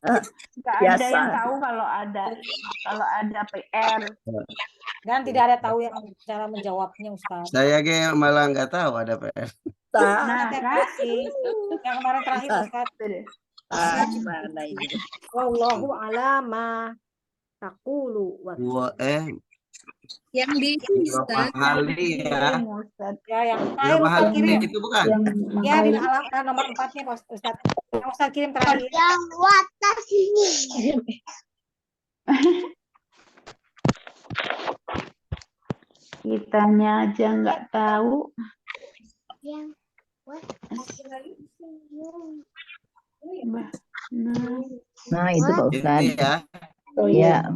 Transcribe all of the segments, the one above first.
Nggak ada Biasa. yang tahu kalau ada PR. Dan tidak ada tahu yang cara menjawabnya, Ustaz. Saya malah nggak tahu ada PR. Nah, Yang kan? yang kemarin terakhir, Ustaz. Gimana ini? Wallahu alama taqulu wa Yang di Berapa kali ya? ya yang terakhir Berapa Ustaz kali kirim. itu bukan? Ya di alamat nomor 4-nya Ustaz. Yang Ustaz kirim terakhir. yang watas ini. Kitanya aja nggak tahu. Yang watas Nah, itu Pak Ustaz. Ini ya. Oh iya.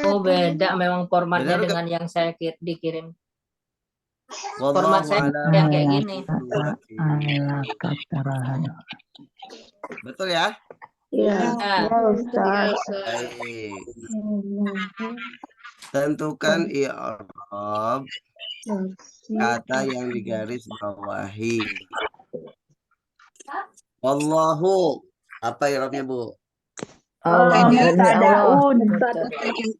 Oh, beda memang formatnya Benar, dengan yang saya dikirim. Wallahu Format saya a'lam. kayak gini. Ala katarahan. Betul ya? Iya, Nah, ya Ustaz. Baik. Tentukan i'rab kata yang digaris bawahi. Wallahu. Apa i'rabnya, Bu? Allah ini Allah.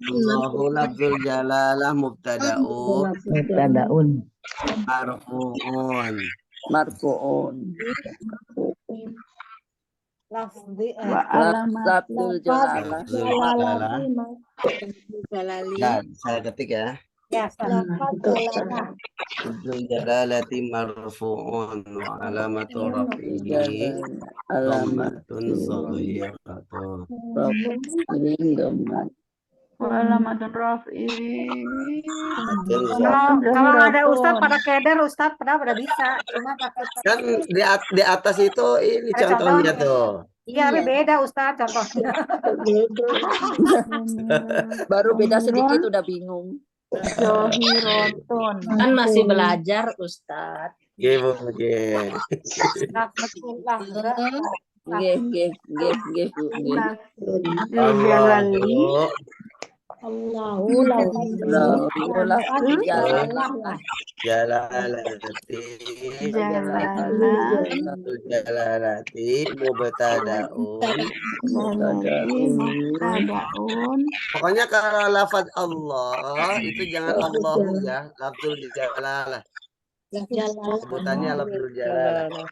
Allahu lafzul jalalah mubtada'un Mubtadaun. marfu'un. Marfu'un. Lafzi Wa alamat Lafzul jalalah. Lafzul jalalah. Ya, saya ketik ya. ya Ustaz. Lafzul jalalati marfu'un wa alamatu rafihi Alamat dhammatun shaghiratun. wa alamatun rafi. Kalau ada Ustaz pada keder, Ustaz pada bisa. Cuma takut. Kan di atas itu ini Ada contohnya contohnya. tuh. Iya, tapi beda Ustaz contohnya. Baru beda sedikit udah bingung. Zohiroton. kan masih belajar, Ustadz. Gimana Bu? Rahmatullah. Nggih, Bu. Nggih. Allahu Allahu jalalati jalalati mubtada'un. Pokoknya kalau lafaz Allah itu jangan Allahu ya, lafzul jalalah. Sebutannya lafzul jalalah.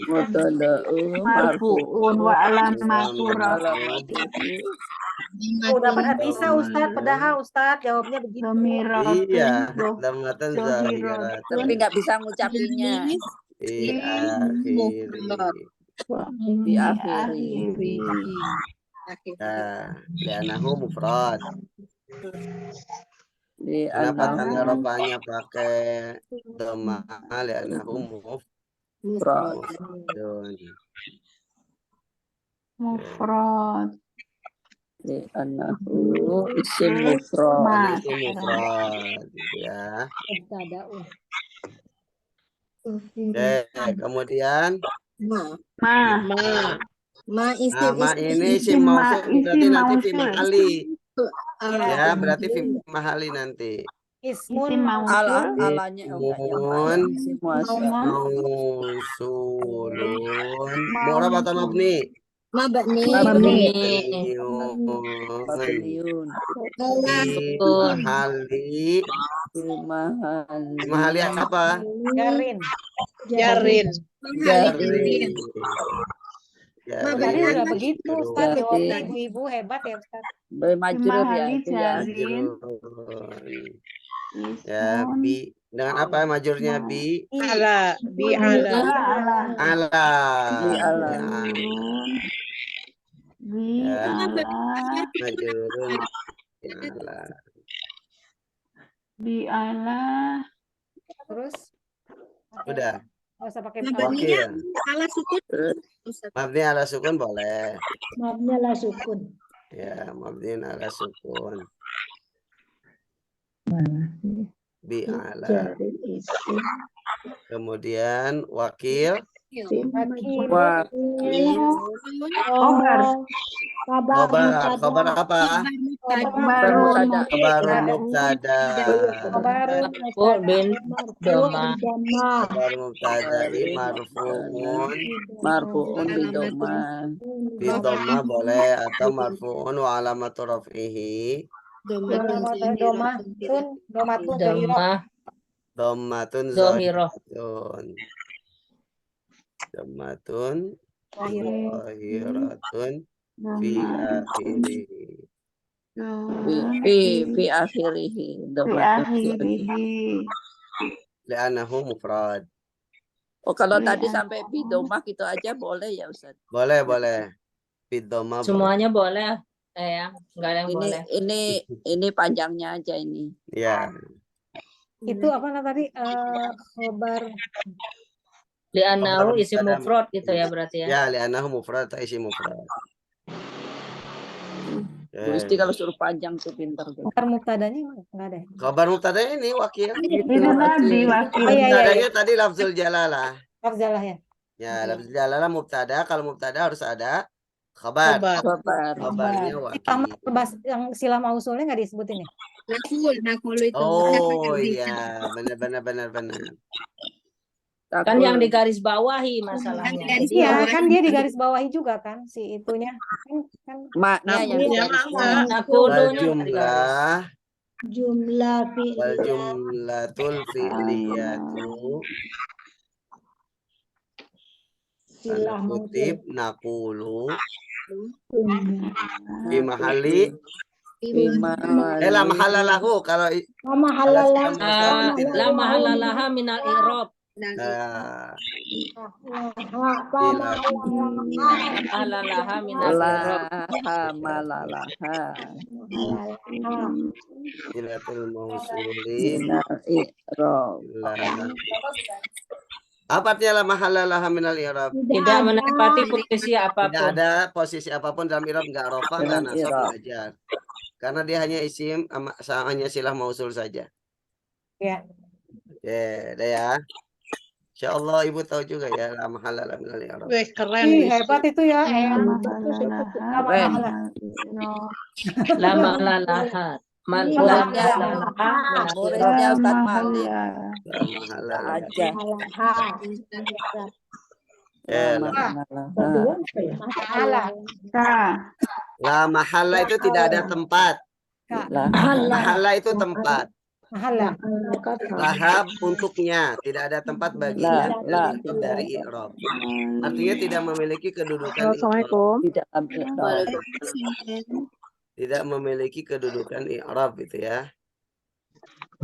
Mubtada'un Marfu'un wa alamatu Udah pada bisa Ustaz, padahal Ustaz jawabnya begitu. Iya, dhamatan zahiratun. Tapi nggak bisa ngucapinnya. Diakhiri. Nah, li'annahu mufrad. Kenapa tanda rofanya pakai dhamma? Li'annahu mufrad. mufrad. Li'annahu isim mufrad. Isim mufrad ya. Oke, kemudian Ma ini isim mausuf berarti nanti fi mahali. Ya, berarti fi mahali nanti. Ismun Alanya Mausulun. Mu'rab atau mabni? mabni Mabniun. Mahali apa? Jarin. Jarin. Jadi udah begitu Ustaz jawabnya ibu-ibu hebat ya Ustaz. Majrur ya itu ya. Ya, bi dengan apa majurnya bi? ala Majurun ala. Terus udah. Nggak usah pakai Wakil. ala sukun. Mabni ala sukun boleh. Mabni ala sukun. Ya, mabni ala sukun. Bi ala. Kemudian wakil Wa Khobar. Khobar apa? Khobar mubtada. Khobar mubtada. Marfu bin doma. Khobar mubtada marfu'un Marfu'un bidoma. bidhamma boleh atau marfu'un wa alamatu raf'ihi dhammatun Zohiroh. dhammatun zahiratun fi akhirih. Fi akhirih. Fi Dhammatun fi akhirih. akhirih. Li'annahu mufrad. Oh, kalau Iya. tadi sampai bidoma gitu aja boleh ya Ustaz? Boleh. Bidhamma boleh. Semuanya boleh. Ya, nggak ada yang boleh. Ini panjangnya aja ini. Ya. Itu apa namanya tadi? Khobar. Li'annahu Khobar isim mubtada. mufrad gitu ya berarti ya. Ya, li'annahu mufrad atau isim mufrad. Bu Isti kalau suruh panjang tuh pinter tuh. Khobar mubtadanya nggak ada. Kabar mubtada ini wakil. Itu tadi wakil. Oh, iya. Mubtadanya tadi lafzul jalalah. Lafzalah ya. Ya, lafzul jalalah mubtada. Kalau mubtada harus ada khabar. Khobar. Kabarnya Sama wakil. yang silah mausulnya nggak disebutin ya? Oh iya, benar. Kan yang digaris bawahi masalahnya. Jadi Iya, kan dia di garis bawahi juga kan si itunya. Kan Maknya yang Wal jumlah jumlatul fi'liyatu tanda kutip naqulu fi mahali la mahalla lahu kalau la mahallalaha minal i'rab. Alalaha minal i'rab. malalaha. Silatul mausuli I'rab. apa artinya la mahalla laha minal i'rab? Tidak menempati posisi Tidak apapun. ada posisi apapun dalam i'rab, enggak rafah, enggak Dalam nasab, i'rab. enggak jar. Karena dia hanya isim, hanya silah mausul saja. ya. Ya, udah ya. Insyaallah Ibu tahu juga ya la mahalla laha minal i'rab. Ih, hebat itu ya. La mahallalaha. Muridnya Ustaz Malik. La mahalla laha. Aja. Ya, la mahalla itu tidak ada tempat. Mahalla itu tempat. Mahala. Lahab untuknya, tidak ada tempat baginya dari i'rab. Artinya tidak memiliki kedudukan i'rab. Tidak ambil. Tidak memiliki kedudukan i'rab gitu ya.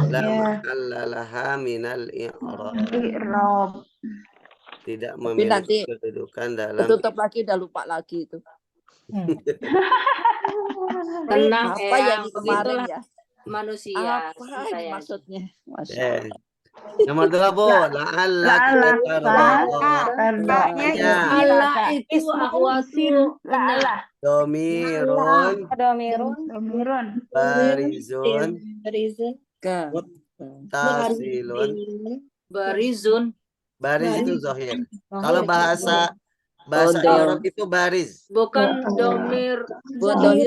La mahalla laha minal i'rab. Tidak memiliki kedudukan dalam Tutup lagi udah lupa lagi itu. Tenang Apa yang kemarin itulah ya? manusia. Apa ini maksudnya? Masya eh. Nomor 2 Bu, la'allaka Tarbanya Allah itu akhwatu domirun barizun Ke. tasilun. barizun. Bariz itu zahir. Kalau bahasa Arab itu bariz. Bukan domir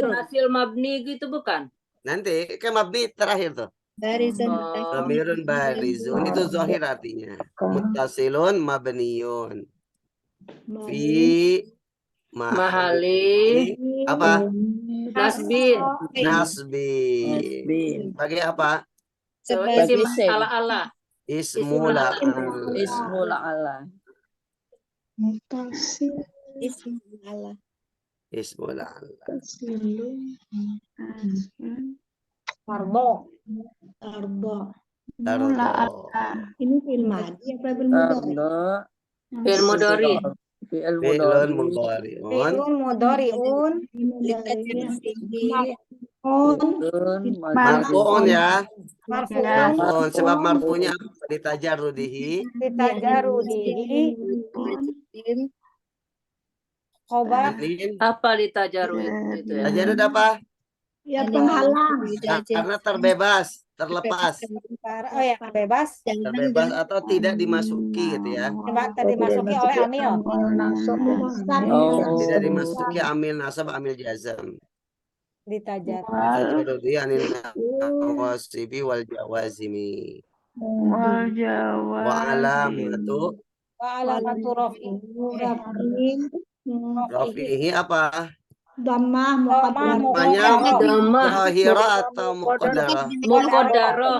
hasil mabni gitu bukan? Nanti ke mabni terakhir tuh. Domirun barizun itu zahir artinya. Muttasilun mabniyun. Fi mahali apa? Nasbin. Bagi apa? Sebagai ala-ala. Ismul Ismul ala. Tarbo. Ini film madi apa film Fi'il mudhari. Fi'lun mudhari'un. Marfu'un ya. Marfu'un sebab marfu'nya ditajarrudihi. Khobar. Apa ditajarud itu ya? Tajarrud apa? Ya penghalang. Karena terbebas. terlepas, Oh ya, bebas. terbebas atau tidak dimasuki gitu ya. Tadi dimasuki oleh amil. Tidak dimasuki amil nasab, amil jazam. Ditajar. Al-Urudi anil nawasibi wal jawazimi. Wal Jawa. Wa alamatu Wa alamatu rafihi apa? Dhammah Namanya Dhammah. zahira atau muqaddarah? Muqaddarah.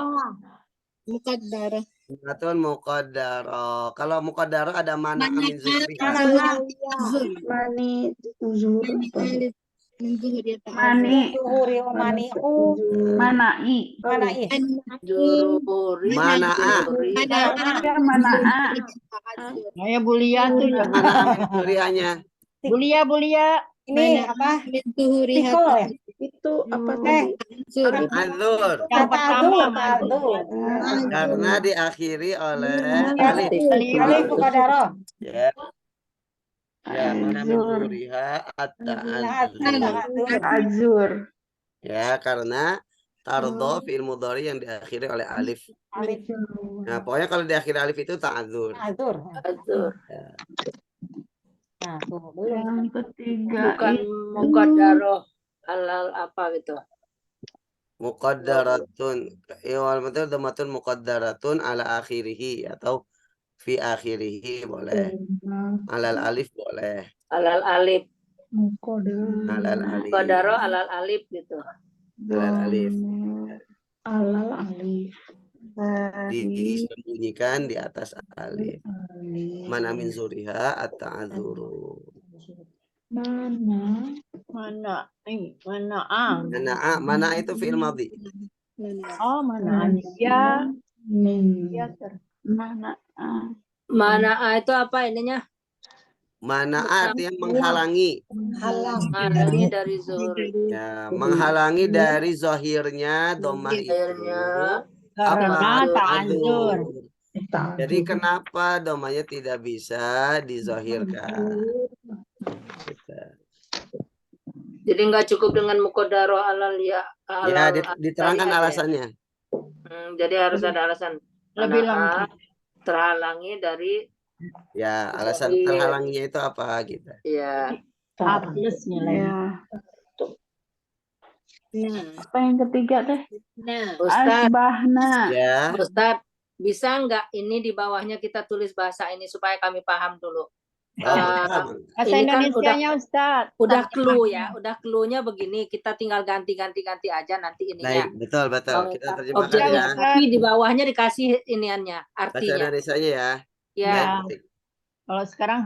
muqaddarah. Atau muqaddarah. Kalau muqaddarah ada mana min zuhri. Mani uzur Mani. Manai. Jururi. Mana'a. Mana'a. Saya bulia tuh ya. Mana min zuhrianya? Bulia. Ini apa? Pikul ya? itu apa Adzur. Yang pertama Karena diakhiri oleh Alif. Alif muqaddarah. ya. Ya, mana min zuhriha at-ta'adzur. Azur. Ya, karena tardo fi'il mudhari yang diakhiri oleh alif. Alif. Nah, pokoknya kalau diakhiri alif itu ta'adzur. Azur. Azur. Nah, tuh belum. Yang ketiga Bukan itu muqaddarah halal apa gitu. Muqaddaratun. Wal betul dhamatun muqaddaratun ala akhirih atau fi akhirih boleh. Alal alif boleh. Halal alif. Alal alif. Muqaddarah halal alif gitu. Alal alif. alal alif Disembunyikan di atas alif. Mana min zuriha at-ta'adzuru. mana Mana itu fi'il madhi. mana ya Mana itu apa ininya? Mana artinya menghalangi. Menghalangi dari zuhri. Ya, menghalangi dari zahirnya domah itu. karena Apa? ta'adzur. Jadi kenapa domanya tidak bisa dizahirkan? Gitu. Jadi nggak cukup dengan muqaddarah halal ya. Ya, Halal diterangkan aja. alasannya. Jadi harus ada alasan. Lebih Mana'a lengkap. terhalangi dari Ya, alasan Zahir. terhalangnya itu apa gitu. ya. A plus nilai. apa yang ketiga teh? Ustaz, Asbahna. Ya, Ustaz, bisa nggak ini di bawahnya kita tulis bahasa ini supaya kami paham dulu. paham. Bahasa Ini kan Indonesianya Ustaz. Udah clue ya, udah clue-nya begini. Kita tinggal ganti aja nanti ininya. Baik, betul. Kita terjemahkan Objek ya. tapi di bawahnya dikasih iniannya, Bahasa artinya. Indonesianya ya. Ya, Baik. Kalau sekarang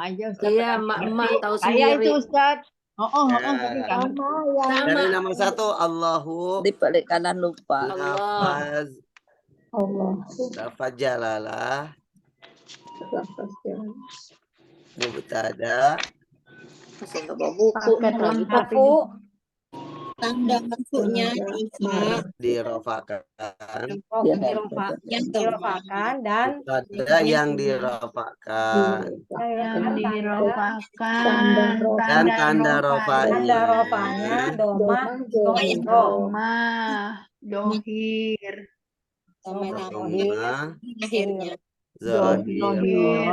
aja Ustaz. iya, emak tahu Saya itu sendiri. Ustaz. Ya. Tapi kan. Dari Sama. nomor 1 Allahu Di balik kanan lupa. Allah. lafaz jalalah mubtada Masih nggak bawa buku. Paket lengkap Buku. tanda masuknya dirofakan Dirofakan dan ada yang dirofakan yang dirofakan dan tanda tanda rofanya rofanya domah dohiro. Doma dohir Doma akhirnya zahir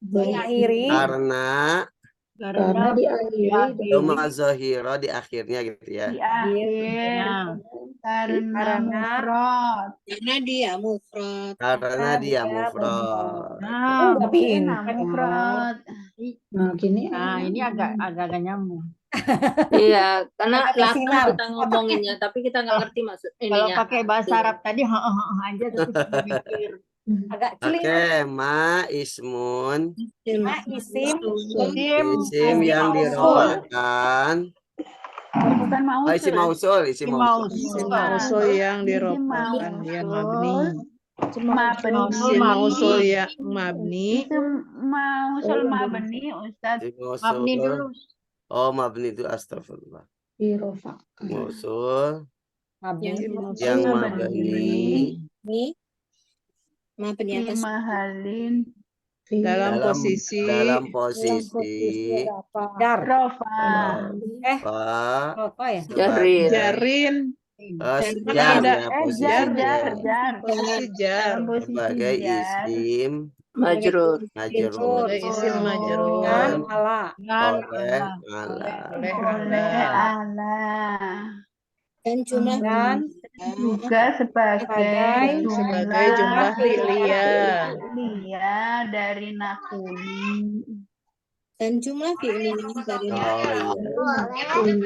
Diakhiri karena diakhiri doma zahira di akhirnya gitu ya. di akhir karena mufrad. karena dia mufrad mufrad. Nah, ini agak nyambung. Iya, karena Agak langsung sinar. kita ngomonginnya, tapi kita nggak ngerti maksud Kalau ininya. pakai bahasa Arab tadi aja terus kita mikir. agak Oke, cilik. ma ismun Isim yang dirofakan. Bukan mau Isim mausul, isim mausul. Mausul yang dirofakan ya mabni. Isim mausul yang mabni. Isim mausul mabni Ustaz. Isim mausul. Mabni dulu. Oh, mabni itu astagfirullah. dirofakan Mausul Mabni. yang mabni Di mahalin Dalam posisi Dar. rofa. rofa Rofa ya. Iya. jarin jar ada. ya jar, posisinya. Posisi jar. Dalam posisi Sebagai jar. isim Majrur. majrur. Sebagai isim Dan majrur. ala. Oleh ala. Oleh Oleh ala. Allah. Dan jumlah Dan Juga sebagai Sebagai jumlah fi'liyah. fi'liyah dari nakuli. dan jumlah fi'liyah dari Oh iya.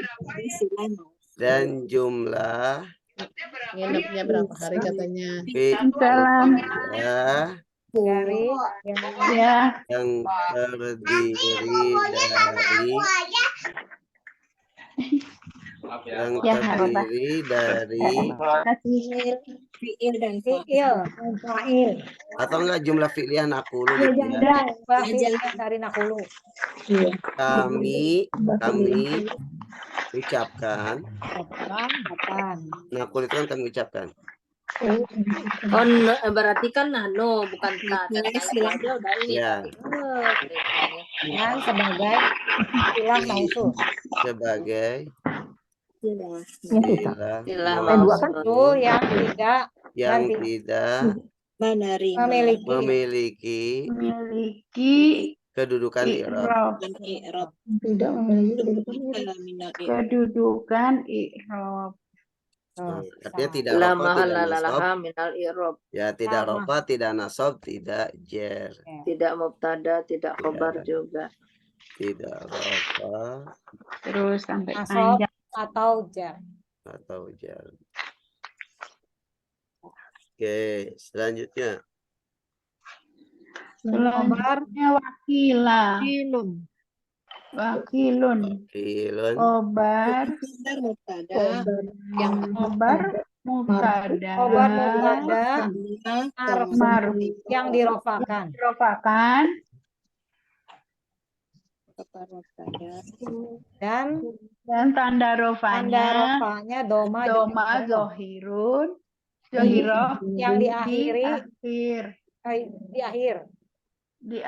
Dan jumlah Nginepnya berapa hari katanya? Salam. fi'liyah dari Ya, yang terdiri dari Ya, apa? kasih. fi'il dan fi'il, fa'il. atau enggak jumlah fi'liyah nakulu gitu ya. Jumlah fi'il dari nakulu. Kami ucapkan. Makan. Nakul itu kan kami ucapkan. Oh, berarti kan nano bukan ta. Aja udah ini. Ya, Dan sebagai istilah mausul. sebagai Istilah istilah mausul. Yang tidak menerima memiliki memiliki kedudukan i'rab. i'rab Tidak kedudukan i'rab. Artinya tidak La rofa, tidak mahalla nasab. lalaha minal i'rab. Ya, tidak rofa, tidak nasab, tidak jer. Tidak mubtada, tidak khobar juga. Tidak rofa Terus sampai nasab panjang. atau jar. atau jer. Oke, selanjutnya. Selanjutnya wakilah. Wakilun. Wakilun. Khobar. mubtada yang Khobar mubtada. Khobar mubtada Marfu. yang dirofakan. Dirofakan. Dan Dan tanda tanda rofanya. rofanya doma Doma zohirun. Zohiroh. yang diakhiri Di akhir. di akhir. Di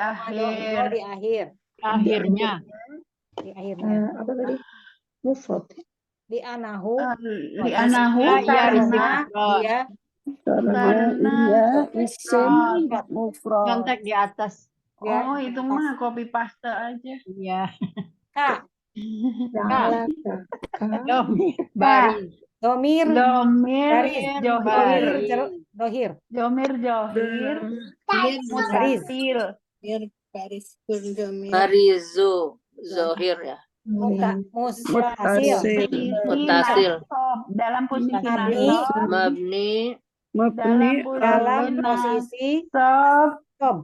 akhir. Akhirnya. Di akhirnya. apa tadi? Mufrad. Di anahu. Li anahu Ya, karena Dia mufrad. Kontak di atas. Oh, itu mah copy paste aja. Iya. Kak. Baris. Domir. Domir Baris. johir. Dohir. Domir johir. Mutasil. Baris berdomir Barizu. Zohir ya. Mutasil. Mutasil. Dalam posisi Mabni. nasab. Mabni. Dalam posisi Sob sob.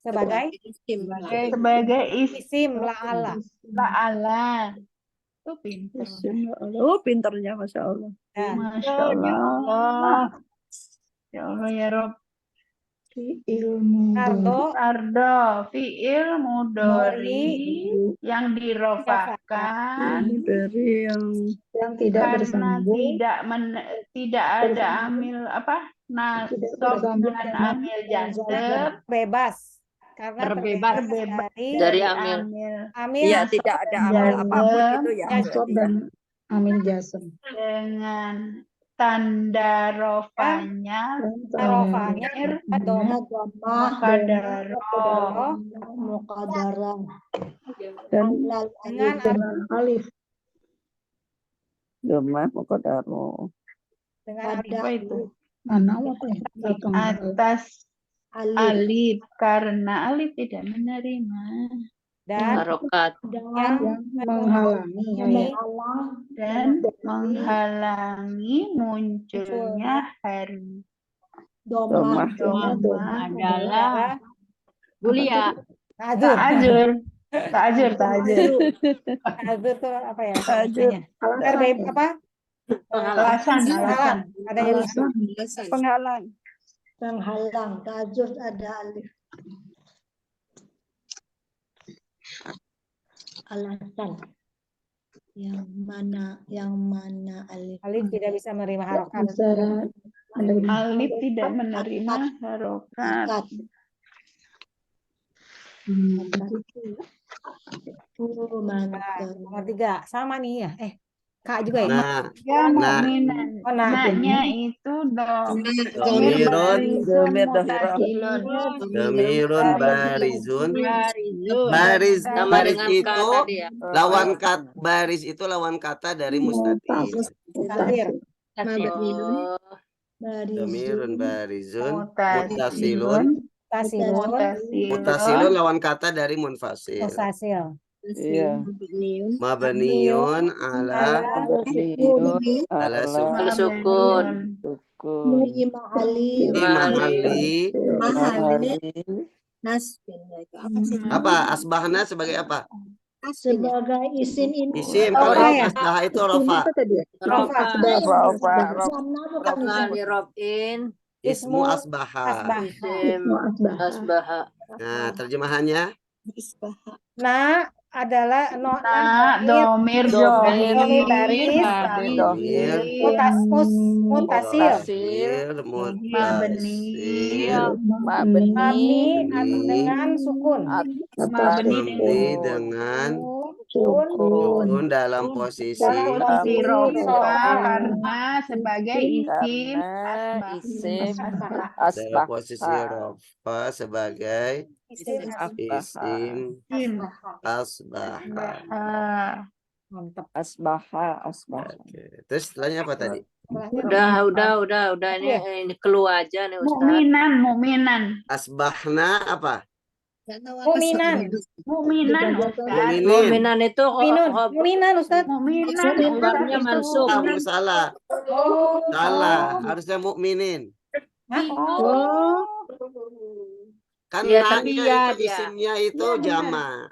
Sebagai sebagai isim la'ala. la'ala. Itu pintar. Oh, pinternya Masya Allah. Nah, Masya Allah. Ya Allah ya Rob. Ardo Ardo fi'il mudori yang dirofakan Dari yang tidak karena bersambung tidak ada amil apa nasab dan amil jazm bebas. Karena Terbebas. Dari amil. Amil Iya, tidak ada amal apapun itu ya. nasab dan amil jasm. dengan tanda rofanya rofanya Muqaddarah Dan dengan alif Doma Muqaddaro. dengan apa itu mana apa ya? atas alif karena alif tidak menerima dan Harokat. yang menghalangi dan menghalangi munculnya hari. Doma. Adalah Bulia. tajur. Ta'ajur. Tajur itu apa ya? Tajur. Apa? Alasan. Ada yang Penghalang. penghalang. Tajur ada alif. Alasan. Yang mana alif? alif tidak bisa menerima harokat. Alif tidak menerima harokat. Nomor 3 sama nih ya. Kak juga ya? Nah, Ya, nah, mukminan. Oh, nah. Naknya itu Dhamirun, Domir dohiro. dhamirun barizun. Barizun. Baris, Sama baris dengan K itu tadi ya. lawan kata baris itu lawan kata dari mustatir. Mustatir. Oh, Dhamirun barizun, mutasilun. mutasilun, Tasirun. mutasilun lawan kata dari munfasil. Mustasil. Iya. Mabniyun ala Berdiri ala Kalau sukun. sukun. di mahali apa? Asbahna sebagai apa? Sebagai isim ini. Isim. Oh, Kalau ya. asbah itu rofa. Rofa. Rofa. Kali robin. Ismu asbaha. Isim asbaha. Nah, terjemahannya Nah adalah Nah, domir Domir baris. Domir Mutasil. mutasir, Mabni dengan sukun. mabni dengan sukun dalam posisi posisi rofa rofa. karena sebagai isim Karena isim dalam asbah. posisi rofa sebagai Isim isim asbaha. mantap. Asbaha. Oke. Terus setelahnya apa tadi? Udah. Ini keluar aja nih Ustaz. mukminan Asbahna apa? Muminan. Ustaz. Muminin. Mu'minan itu Muminan Ustaz. Mukminan khabarnya mansub. Kamu salah. Salah. Harusnya mukminin. Kan Ya, na-nya tapi ya, itu dia. isimnya itu jama.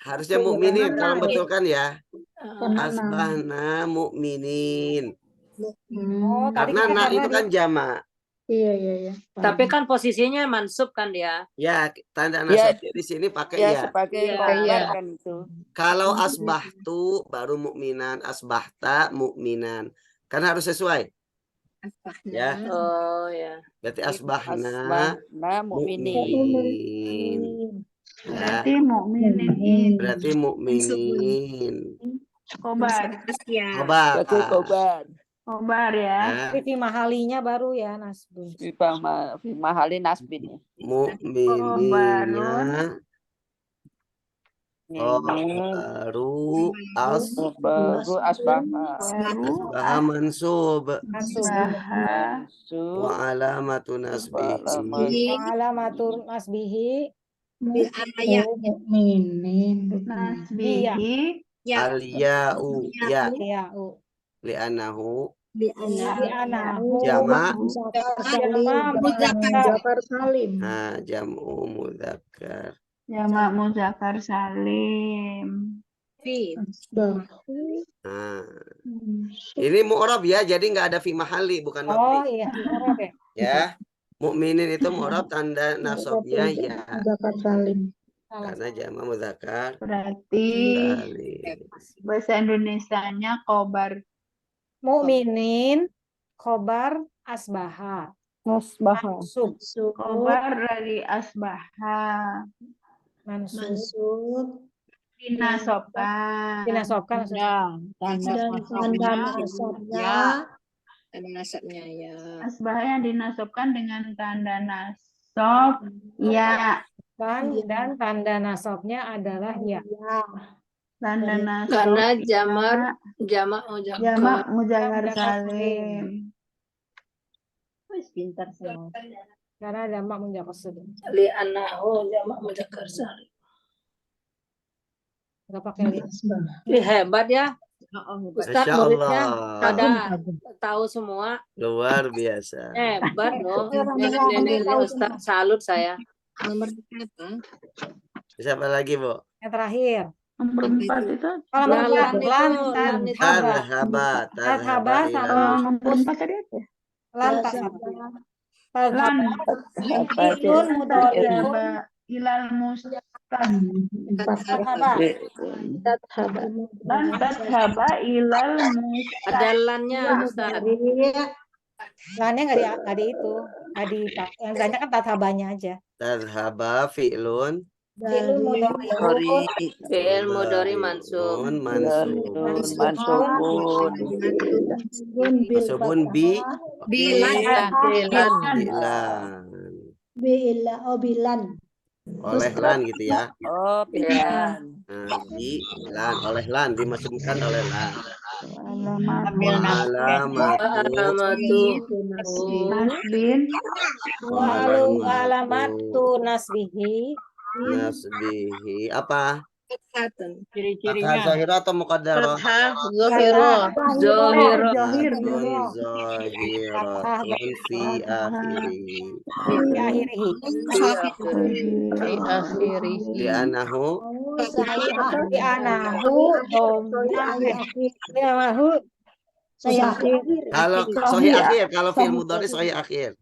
Harusnya mukminin. Tolong betulkan ya. Asbahna mukminin. Oh, tadi Karena kita na itu karena kan jama. Iya. Tapi kan posisinya mansub kan dia. Ya, tanda Ya. nasabnya di sini pakai Ya ya. sebagai Iya. khobar kan itu. Kalau asbahtu baru mukminan, asbahta mukminan. Kan harus sesuai. Ya, Oh ya. berarti asbahna Asbahna mukminin. mukminin. Ya, berarti mukminin. khobar Khobar. Sebagai khobar. khobar ya. Ya, Fi mahalinya baru ya nasbun. Fi mahali nasbin ya. mukminina baru Baru asbaha. asbaha mansub Mansub. wa alamatu nasbihi Alamatur nasbihi Nasbihi al-ya'u ya ya li'annahu anahu jama' Muzakkar salim. jam'u mudzakkar. jamak muzakkar salim. Nah, ini mu'rab ya, jadi nggak ada fi mahali, bukan oh mabni. iya mu'rab ya. Ya, mukminin itu mu'rab tanda nasabnya ya, Muzakkar salim. karena jama' mudzakkar Berarti salim. bahasa Indonesianya khobar. Mukminin khobar asbaha mansub Khobar dari asbaha. mansub Dinasobkan. dinasobkan Dan tanda nasabnya ya. Asbaha yang dinasobkan dengan tanda nasob ya. dan tanda nasabnya adalah ya. Tanda nasob Karena ya. jamak Jamak muzakkar salim. Pintar semua. Karena jamak muzakkar salim. li'annahu jamak mudzakkar salim. Enggak pakai li. Ih, hebat ya. Ustaz Masya muridnya Allah, ada tahu semua. luar biasa. Hebat loh. Ini Ustaz salut saya. Nomor berapa? Siapa lagi, Bu? Yang terakhir. Nomor 4 itu. Kalau nomor Lan 4 itu, lan lan itu. tadhaba. Tadhaba sama Nomor 4 tadi apa? lan tadhaba. Lan Fi'lun mudhari'un ilal mustaqbal. tadhaba. Dan tadhaba ilal mustaqbal. Ada lannya Ustaz. Lannya nggak di itu. Nggak di yang lannya kan tadhabanya aja. Tadhaba fi'lun Fi'il mudhari'un. Fi'il mudhari mansub. Mansubun. Mansubun bi Bilan. bilan. Oleh lan gitu ya. Oh, pilihan. Nah, bilan oleh lan dimasukkan oleh lan. Ambil Alamatu Nasbin. alamatu nasbihi. Nasbihi apa? ciri-cirinya. Fathah zahira atau muqaddarah? Fathah Zohiro. Zohiro. Zahiratun fi akhirih. Fi akhirih. Di akhirih. Di anahu Fi anahu saya kalau sahih akhir, kalau fi'il mudhari sahih akhir.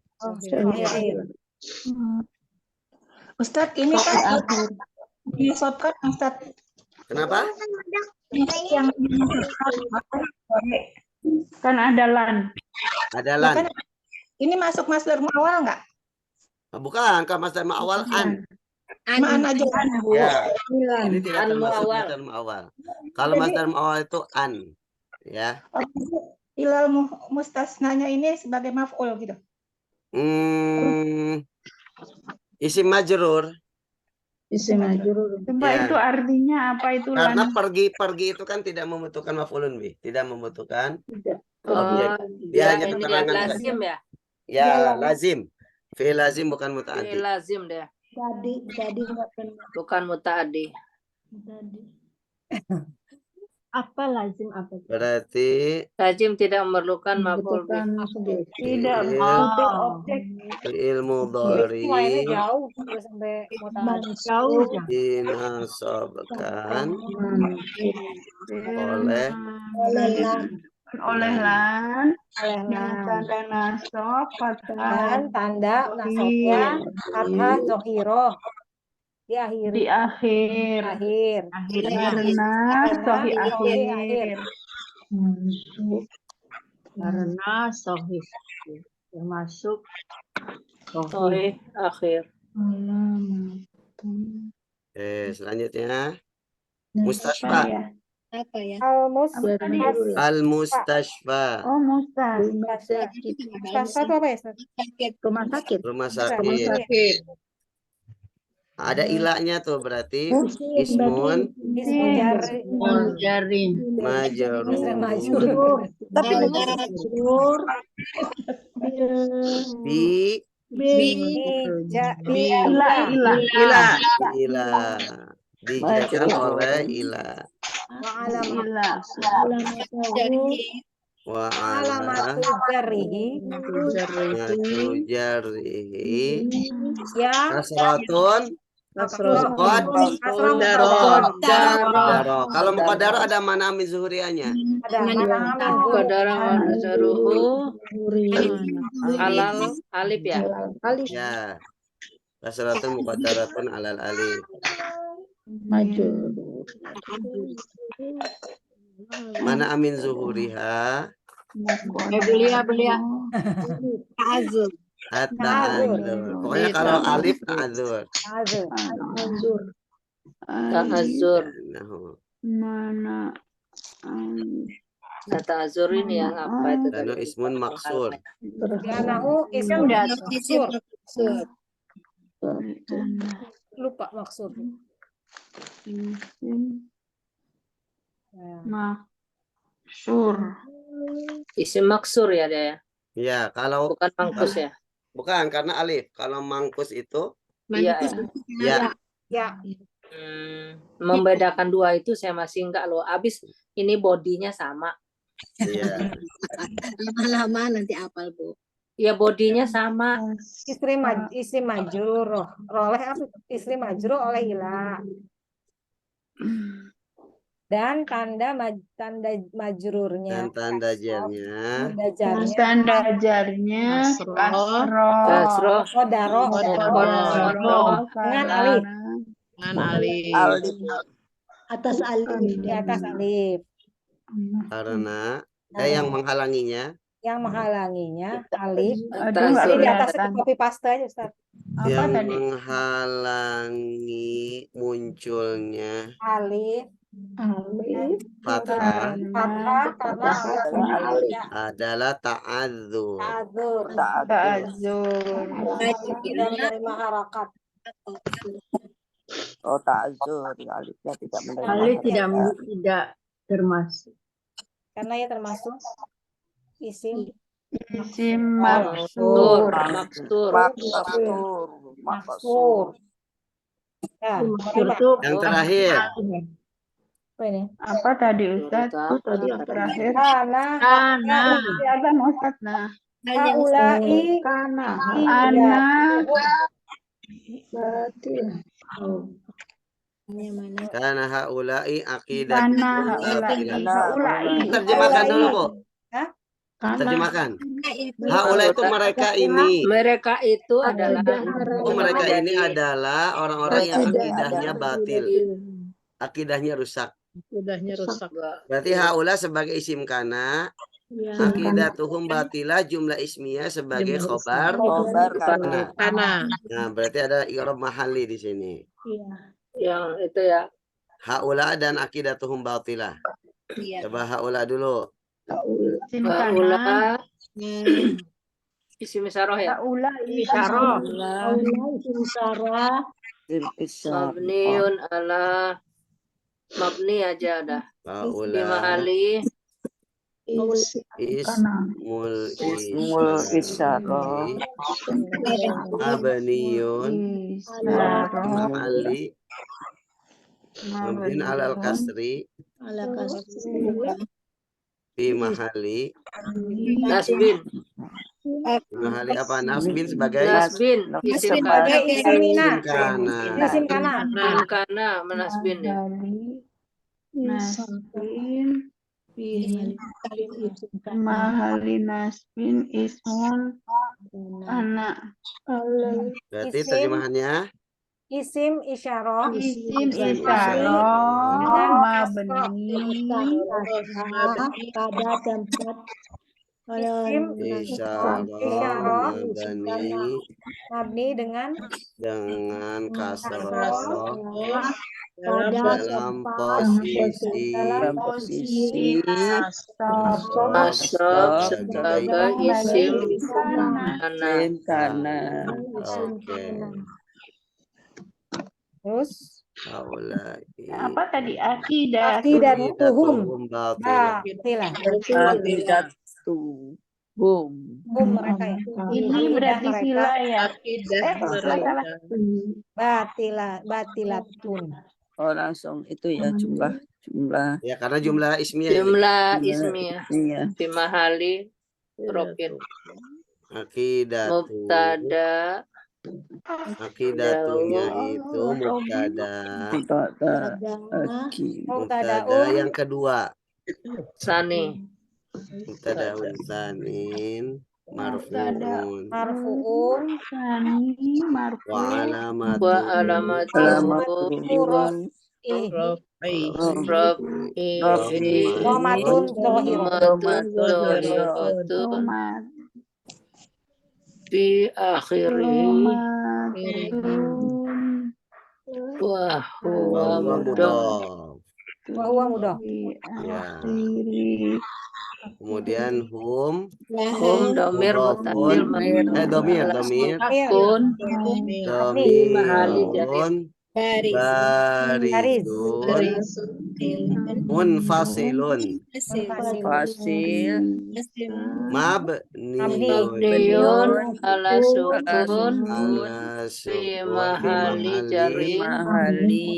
Ustadz, ini kan disebutkan Ustadz. Kenapa? Yang Kan ada lan. Ada lan. ini masuk masdar awal nggak? Bukan, kan masdar awal an. Mana aja? Ya. Ini tidak An termasuk muawal. masdar awal. Kalau masdar awal itu an. Ya. Ilal mustasnanya ini sebagai maf'ul gitu. Isim majrur. Isim majrur. Coba Ya. itu artinya apa itu Karena lan? pergi itu kan tidak membutuhkan maf'ulun bih, tidak membutuhkan Oh, objek. Dia hanya ini keterangan saja. lazim ya? Ya, lazim. Fi'il lazim bukan Ini muta'addi. lazim deh, Jadi nggak benar. bukan muta'addi. Apa lazim apa? Berarti Lazim tidak memerlukan maf'ul bih. Tidak fi'il butuh objek. fi'il mudhari jauh sampai muta'addi. Jauh. dinasabkan oleh Oleh lan. Oleh Dengan tanda nasab. dan Fathah. tanda nasabnya fathah zohiro di akhir Di akhir. akhir. Karena sahih akhir. Karena sahih termasuk Sahih akhir. selanjutnya mustashfa. Apa ya? Al mustashfa. Oh, mustas. Mustashfa itu apa ya? Ustaz? Rumah sakit. Rumah Rumah sakit. sakit. Ada ilahnya tuh berarti ismun Ismu jari. Jarin. majrur Tapi bi Ila. ila dijelaskan oleh ila Ila. wa Alamatu jarihi jarihi ya kasratun Kasroh. muqaddarah. Kalau muqaddarah ada mana min zuhuriyahnya? ada mana Qadara manzaruhu alal alif ya. Ya. Kasratun muqaddaratun alal alif. Mana amin zuhuriha? Belia. At-ta'adzur. Pokoknya kalau alif ta'adzur. ta'azur. Mana? Nah, ta'azur ini yang apa itu? Dano ismun maksur. Anahu ismu maksur. Lupa maksud. Maksur. Isim maksur ya dia ya? Ya, kalau Bukan mangkus ya? bukan karena alif. Kalau mangkus itu Iya. ya Ya. Membedakan dua itu saya masih enggak loh. Abis ini bodinya sama. ya. Lama-lama nanti apal, Bu. Ya bodinya sama. Istri majrur. Oleh apa? Istri majrur oleh ila. Dan tanda majrurnya. Dan tanda jarnya Tanda jarnya Kasroh. Kodaro. Dengan alif. Dengan alif. Atas alif. Di atas alif. karena yang menghalanginya Yang menghalanginya alif. Aduh, Ini nggak di atas itu kelihatan. copy paste aja Ustaz. Apa Yang tadi? menghalangi munculnya Alif. fathah Karena alif. adalah ta'adzur. Ta'adzur. Ta'adzur. Tidak menerima harakat. Oh, ta'adzur. Alifnya tidak menerima. Alif harakat. tidak termasuk. Karena ya termasuk isim Isim Maksur. maksur. maksur. Ya, Maksur menerima. tuh Yang terakhir, Apa ini? Apa tadi Ustaz? Tadi yang Terakhir. Karena Siapa Ustaz? Nah. haulai Ana. karena haulai akidah. Karena haulai. Terjemahkan dulu, Bu. Hah? Terjemahkan. Haulai itu mereka ini. mereka itu adalah Mereka ini adalah orang-orang yang akidahnya batil. Akidahnya rusak. Udahnya rusak. Berarti haula sebagai isim kana, akidatuhum batilah jumlah ismiyah sebagai khobar kana. Karena Nah, berarti ada i'rab mahalli di sini. yang itu ya. Haula dan akidatuhum batilah. Coba haula dulu. Isim Haula kana. isim isyarah ya. Haula Isyarah. Isyarah. Mabniun ala mabni aja dah. Di Haula mahali ismul isyarah. abniyun Isyarah. mahalli mabniun ala al-kasri fi mahalli nasbin. mahali apa nasbin sebagai Nasbin isim kana. Sebagai isim mina. isim kana. Isim kana. Isim kana menasbin ya. Nasbin. Mahali nasbin ismul anak. Berarti Isim. terjemahannya Isim isyarah. Isim Isim isyarah Dengan mabni. pada tempat Isim isyarah mabani mabni dengan kasroh dalam dalam posisi Nasab sebagai isim kana. Isim kana. Oke. terus Haulai Apa tadi? Akidah. akidatuhum batilah. batilah. Akidatuhum. Mereka ya. Ini berarti mereka. sila ya. akidah mereka. Batilatun. Oh, langsung itu ya jumlah. Ya karena jumlah ismiyah ini. Jumlah ismiyah. Iya. Di mahali rofin. Akidatu. Mubtada. Akidatunya itu mubtada. Mubtada yang kedua. Sani. Mubtada unsanin marfu'un. Marfu'un. Sani marfu. Wa alamat. Wa alamatun. Rafi. Romatun Romatun. Fi akhirih. Wa huwa mudhaf. Wa mudah. Ya. Kemudian hum Domir mutasil domir kun domirun barisun munfasilun Fasil. mabniyun ala sukun fi mahali Mahali.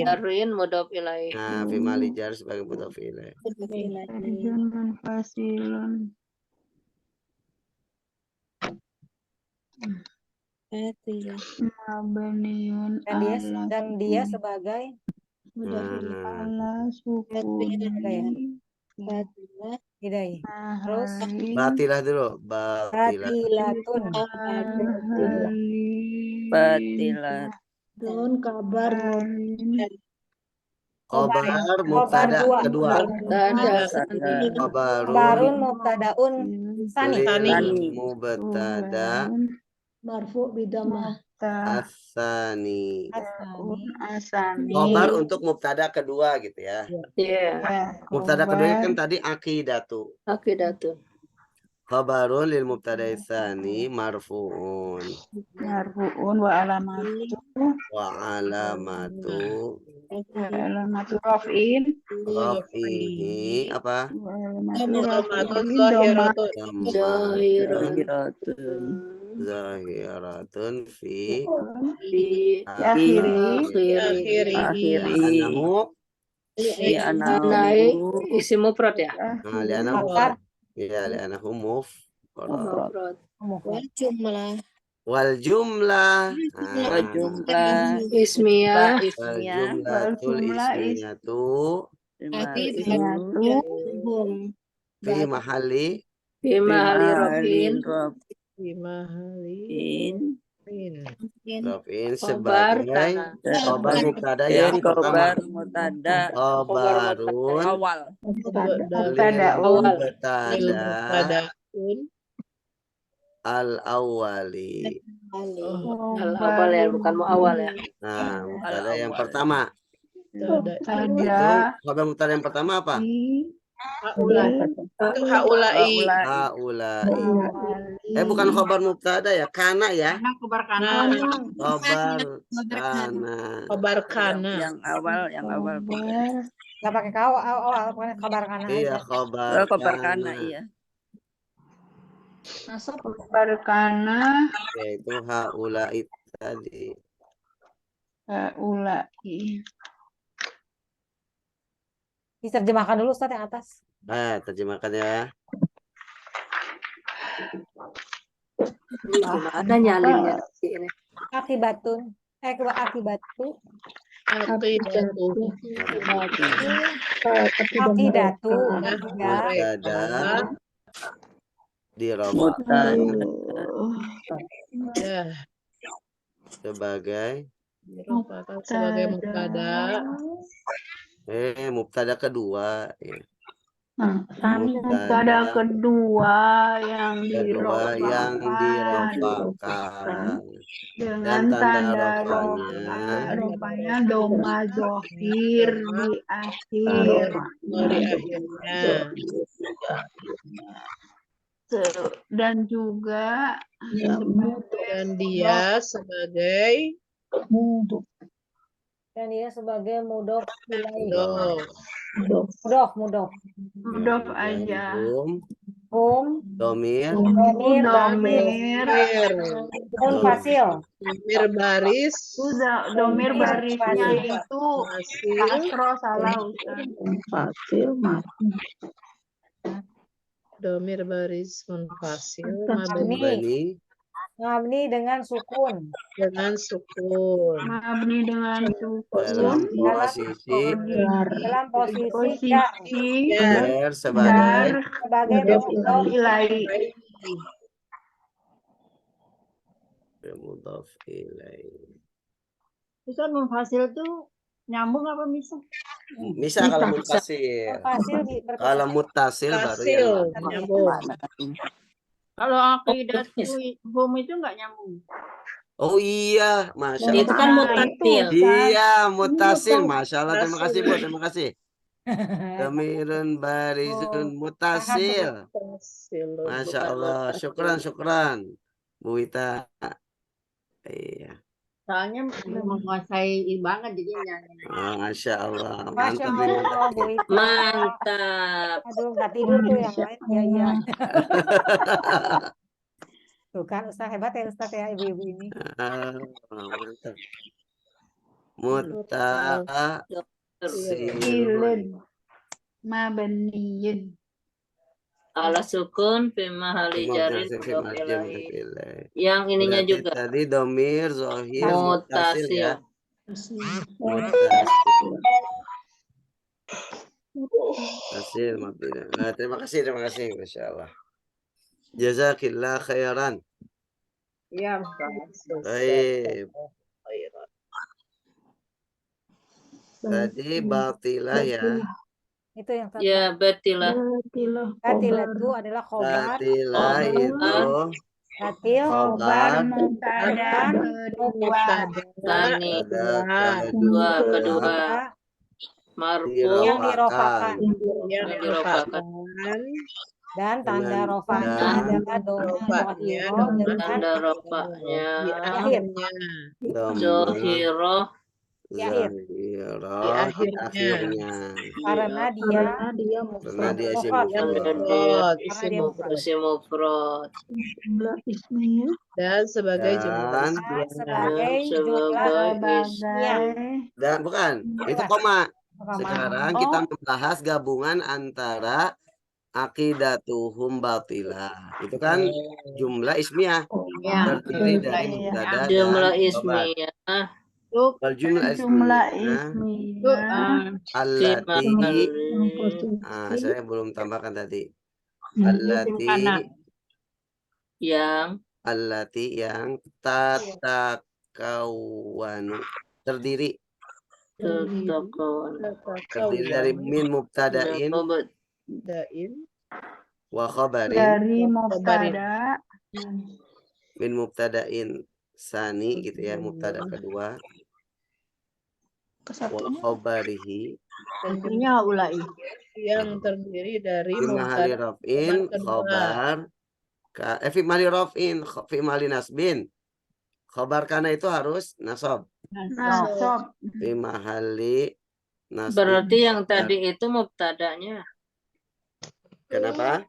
jarin mudhaf ilaih. Nah, fi mahali jar sebagai mudhaf ilaih. Fasilun. Mabniun Dan dia sebagai ala sukun. hidayah. Terus Batilah dulu. batilatun. Batilat. kabar Khobar Khobar mubtada dua. kedua. Mubtada Khobarun Barun mubtadaun sani. lil mubtada Marfu bidamah. as-tsani. Asani. Khobar untuk mubtada kedua gitu ya. Iya. Mubtada kedua kan tadi aqidatu. Akidatu. Khabarun lil mubtada tsani marfuun Marfu'un wa alamatu wa alamatu raf'in rafihi apa? wa alamatu Dhamatun raf'in zahiratun. Zahiratun. Zahiratun fi Di akhiri Akhirih. anahu Di naik anahu isi mufrad ya. li'anahu Akar. ya li'anahu mufrad. wal jumlah Wa jumlah Ismiyah. wal ismiyah jumlatul jumlah ismiyatu ismiyatu fi mahalli Fi mahali rafin. Bimahalin. rafin Khobar sebagai kana. khobar mubtada yang pertama. Khobar mutada Khobarun awal. mubtada'un Awal. Lil mubtada mubtadaun. al-awwali. Al awal ya, bukan mau awal ya. Nah, mubtada yang pertama. Mubtada. Itu khobar mubtada yang pertama apa? Haulai. Itu haulai. Haulai. Bukan khobar mubtada ya, kana ya. Khobar kana. Khobar kana. Yang awal Nggak pakai kau awal, pokoknya kabar kanan Iya, aja. khobar kana iya. berkana Yaitu haulai tadi. ulai Diterjemahkan dulu Ustaz yang atas. Terjemahkan ya. Gimana nyalinnya nanti ini? Akibatun. Akibatu. Aqidatu. Akidatu. Mubtada dirafa'kan Mutada Ya. sebagai Sebagai mubtada. mubtada kedua ya. mubtada kedua yang yang dirafa'kan dan dengan tanda tanda rafa'nya rofanya doma zohir di akhir Di akhirnya. dan juga Dan dia sebagai Dan dia sebagai mudhof ilaih. mudhof. Mudhof aja domir Domir. domir Nun fasil. Domir baris. domir barisnya itu Fasil. kasro salah Ustaz. Domir baris munfasil. mabni Mabni dengan sukun. Dengan sukun. mabni dengan dalam sukun Dalam posisi posisi Ya. sebagai mudhof ilahi mudhof ilaih. Ustaz munfasil tuh nyambung apa misal? Bisa kalau mutasil. fasil Kalau mutasil baru Fasil. yang Nyambung. kalau akidat hum itu nggak nyambung. Oh iya, masya Itu Allah. kan mutasil. Iya, mutasil. Masya Allah, terima kasih Bu, terima kasih. Domirun barizun mutasil. Fasil. Masya Allah, syukran Bu Wita. Iya. Soalnya menguasai banget jadinya. Masya Allah, Masya mantap ini. Allah, Bu Ita. Mantap. Aduh, nggak tidur tuh yang lain. Iya. Tuh kan, Ustaz hebat ya Ustaz ya, ibu-ibu ini. Mantap. Ilin mabniyin Ala sukun fi mahali jarin mudhof ilaih. Yang ininya Berarti juga tadi domir, zohir, mutasil ya. Mutasil. Nah, terima kasih, Masya Allah. Jazakillah khairan. Ya, Baik. Tadi batilah ya. Itu yang tadi. Ya, batilah. Batilah itu adalah khobar. Batilah itu Batil, khobar Mubtada kedua. Tani. pada Dua, kedua kedua. Marfu. yang dirofakan. dirofakan. Yang dirofakan. Dan tanda Dengan rofanya dan adalah doma Rofanya zohiro dengan Tanda rofaknya. di akhirnya. Zohiroh. Di akhir. Zahirah Di akhirnya. akhirnya. Karena dia Karena dia isim mufrad. mufrad. Mufrad, Karena isim dia mufrad. Isim mufrad. Dan sebagai jumlah Dan Dan ismiyah. sebagai jumlah ismiyah. dan bukan itu koma. Koma. Sekarang kita membahas gabungan antara aqidatuhum batilah. Itu kan jumlah ismiyah. Terdiri dari mubtada dan Jumlah khobar. ismiyah. Wal jumlah Jumlah ismiyah ismiyah. allati saya belum tambahkan tadi. Allati yang tatakawanu terdiri dari min mubtada'in Dain. wa khabarin Dari mubtada. min mubtada'in sani gitu ya, mubtada kedua wa khabarihi Yang terdiri dari fi mahali mubtada raf'in kedua. khabar fi mahali raf'in fi mahali nasbin khabar kana itu harus nasab Nasab. fi mahali nasbin. Berarti yang tadi itu mubtadanya. Kenapa?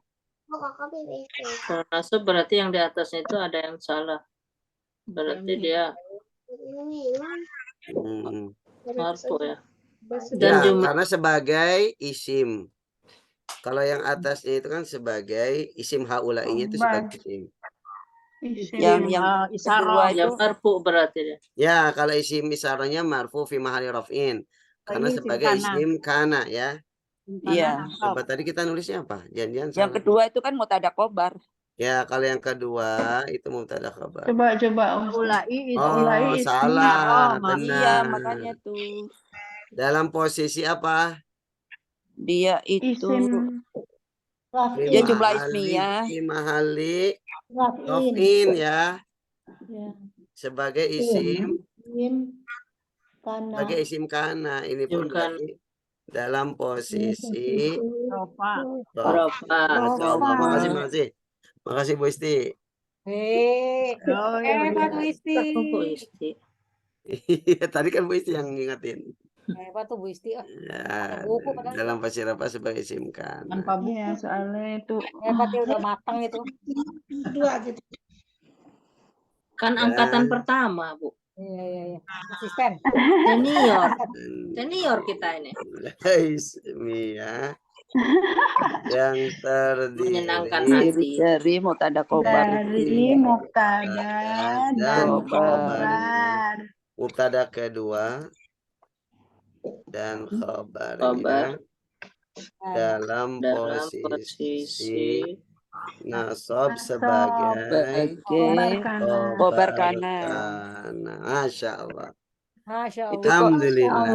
Kalau nasab berarti yang di atasnya itu ada yang salah. Berarti dia marfu ya. Dan Ya, jumlah karena sebagai isim. Kalau yang atasnya itu kan sebagai isim haulainya itu sebagai isim. Yang kedua itu yang marfu berarti dia. Ya, kalau isim isaranya marfu fi mahali raf'in. Karena sebagai isim kana ya. iya. Coba tadi kita nulisnya apa? Jangan-jangan Yang salah. kedua itu kan mubtada khobar. Ya, kalau yang kedua itu mubtada khabar. Coba. Oh, salah. Iya, Benar. makanya tuh Dalam posisi apa? dia itu Isim. dia jumlah ismiyah. Fi mahali raf'in ya. Sebagai isim sebagai isim kana. Ini pun berarti dalam posisi Rofa. Masya Allah. Makasih Bu Isti. Hebat Bu Isti. Iya, tadi kan Bu Isti yang ngingetin. Hebat tuh Bu Isti. Ya, Buku padahal. dalam posisi apa sebagai isim kana. Iya, soalnya itu. Hebat ya udah matang itu. Dua gitu. Kan angkatan pertama, Bu. Iya. Asisten. Senior kita ini. Ismiyah yang terdiri Menyenangkan hati. Dari mubtada khobar. Dari mubtada dan khobar. mubtada kedua dan khabarnya dalam posisi nasab sebagai khobar kana. Masya Allah. Masya Allah. Alhamdulillah.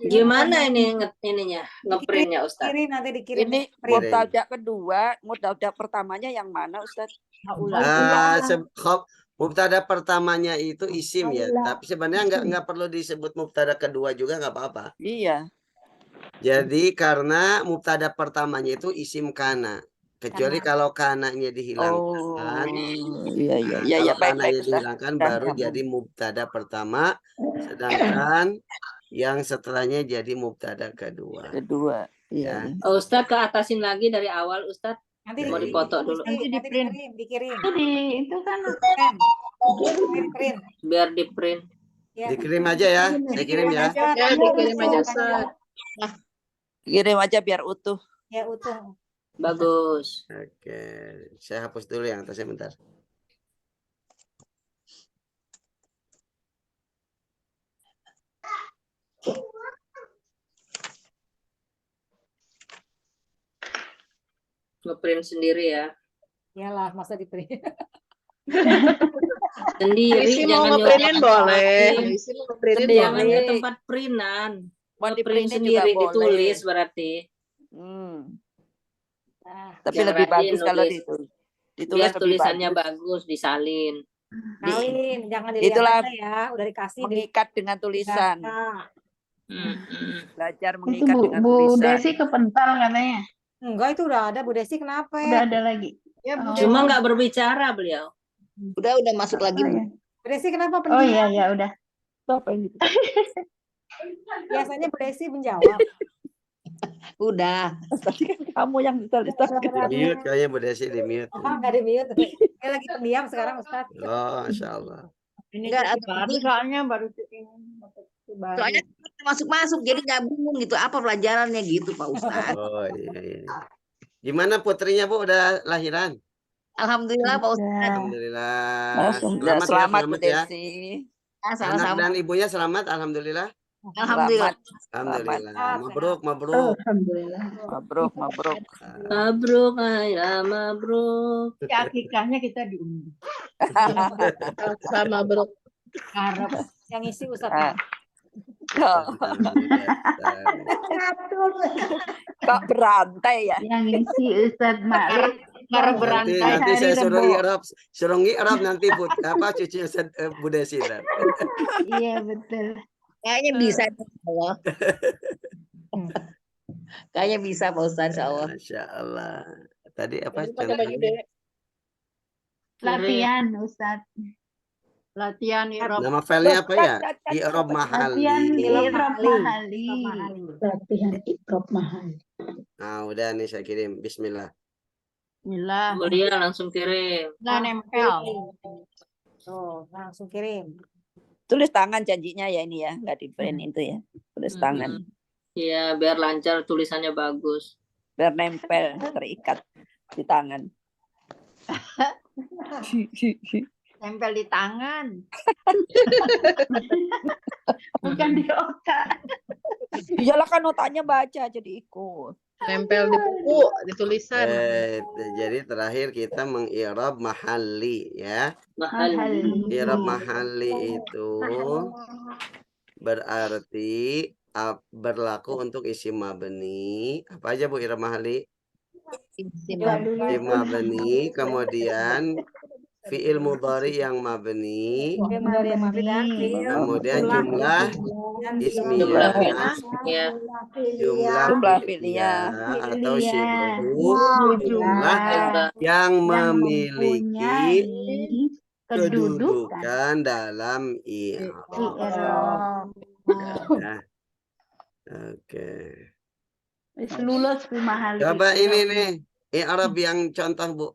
Gimana ini ininya, ngeprintnya Ustaz? Nanti dikirim. Ini mubtada kedua, mubtada pertamanya yang mana Ustaz? Mubtada pertamanya itu isim ya, tapi sebenarnya nggak perlu disebut mubtada kedua juga nggak apa-apa. Iya. Jadi karena mubtada pertamanya itu isim kana, kecuali kalau kananya dihilangkan. Iya, Kalau kananya dihilangkan baru jadi mubtada pertama, sedangkan yang setelahnya jadi mubtada kedua. Iya. Oh, Ustaz ke atasin lagi dari awal Ustaz. Nanti Mau dipoto dulu. Nanti dikirim. Itu kan Print. Biar di print. Ya. Dikirim aja ya, saya kirim ya. Ya, dikirim aja Ustaz. Kirim aja biar utuh. Ya utuh. Bagus. Oke, saya hapus dulu yang atasnya bentar. Ngeprint sendiri ya. Iyalah, masa di print. Sendiri Isi mau jangan ngeprintin nyuruh boleh. orang lain. Isi mau ngeprintin Jangan boleh. ke tempat printan. Mau di Print print juga sendiri boleh. ditulis berarti. Tapi Yang lebih rajin bagus kalau nulis. ditulis Biar lebih tulisannya bagus. bagus, disalin. Salin, jangan dilihat Itulah aja ya, udah dikasih Mengikat dengan tulisan. Belajar Itu mengikat Bu, dengan Bu tulisan. Desi kepental katanya. Enggak, itu udah ada Bu Desi, kenapa? Udah ada lagi. Ya, Bu Oh. Cuma nggak berbicara beliau. Udah masuk lagi. Oh, ya. Bu Desi kenapa Oh pendiam? iya ya udah. Apa ini? Biasanya Bu Desi menjawab. Udah. Tadi kan kamu yang tulis. Di mute kayaknya Bu Desi di mute. Oh, nggak di mute. Dia lagi pendiam sekarang Ustaz. Oh, Masya Allah. Ini Enggak, baru soalnya baru Soalnya masuk-masuk jadi nggak bingung gitu apa pelajarannya gitu Pak Ustadz. Oh iya. Gimana putrinya Bu udah lahiran? Alhamdulillah Pak Ustadz. Alhamdulillah. Selamat Bu ya. Desi. Ya, Anak sama-sama. dan ibunya selamat, alhamdulillah. Alhamdulillah. Alhamdulillah. Selamat. Mabruk, mabruk. Alhamdulillah. Mabruk. Mabruk, Ayla, mabruk. ya akikahnya kita diundi. Sama bro. Harap Yang isi Ustaz. Kok berantai ya? Yang isi Ustadz Ma'ruf. para Nanti, berantai nanti hari saya suruh Rebo. I'rab nanti cucunya Bu Desi. Iya betul. Kayaknya bisa Insya Allah. Kayaknya bisa Pak Ustadz Insya Allah. Masya Allah. Tadi apa? Jangan pakai baju deh. Latihan Ustadz. latihan Irob. Nama filenya apa ya? I'rab mahali. Latihan Irob Mahali. Mahali. Latihan Irob mahal. Nah, udah nih saya kirim. Bismillah. Bismillah. Mulia langsung kirim. Nah, nempel. Tuh, langsung kirim. Tulis tangan janjinya ya ini ya, nggak di print itu ya. Tulis tangan. Iya, biar lancar tulisannya bagus. Biar nempel, terikat di tangan. Nempel di tangan. Bukan di otak. Iyalah kan notanya baca jadi ikut. Nempel di buku, di tulisan. Jadi terakhir kita meng-i'rab mahali ya. Mahal. I'rab mahali itu berarti berlaku untuk isim mabni. Apa aja Bu i'rab mahali? Isim mabni, kemudian fi'il mudhari yang mabni, kemudian jumlah ismiyah, Ya. jumlah fi'liyah atau syibhu, jumlah yang memiliki kedudukan dalam i'rab. Ya. Oke. Wis lulus Bu Mahali. Coba ini nih i'rab yang contoh Bu.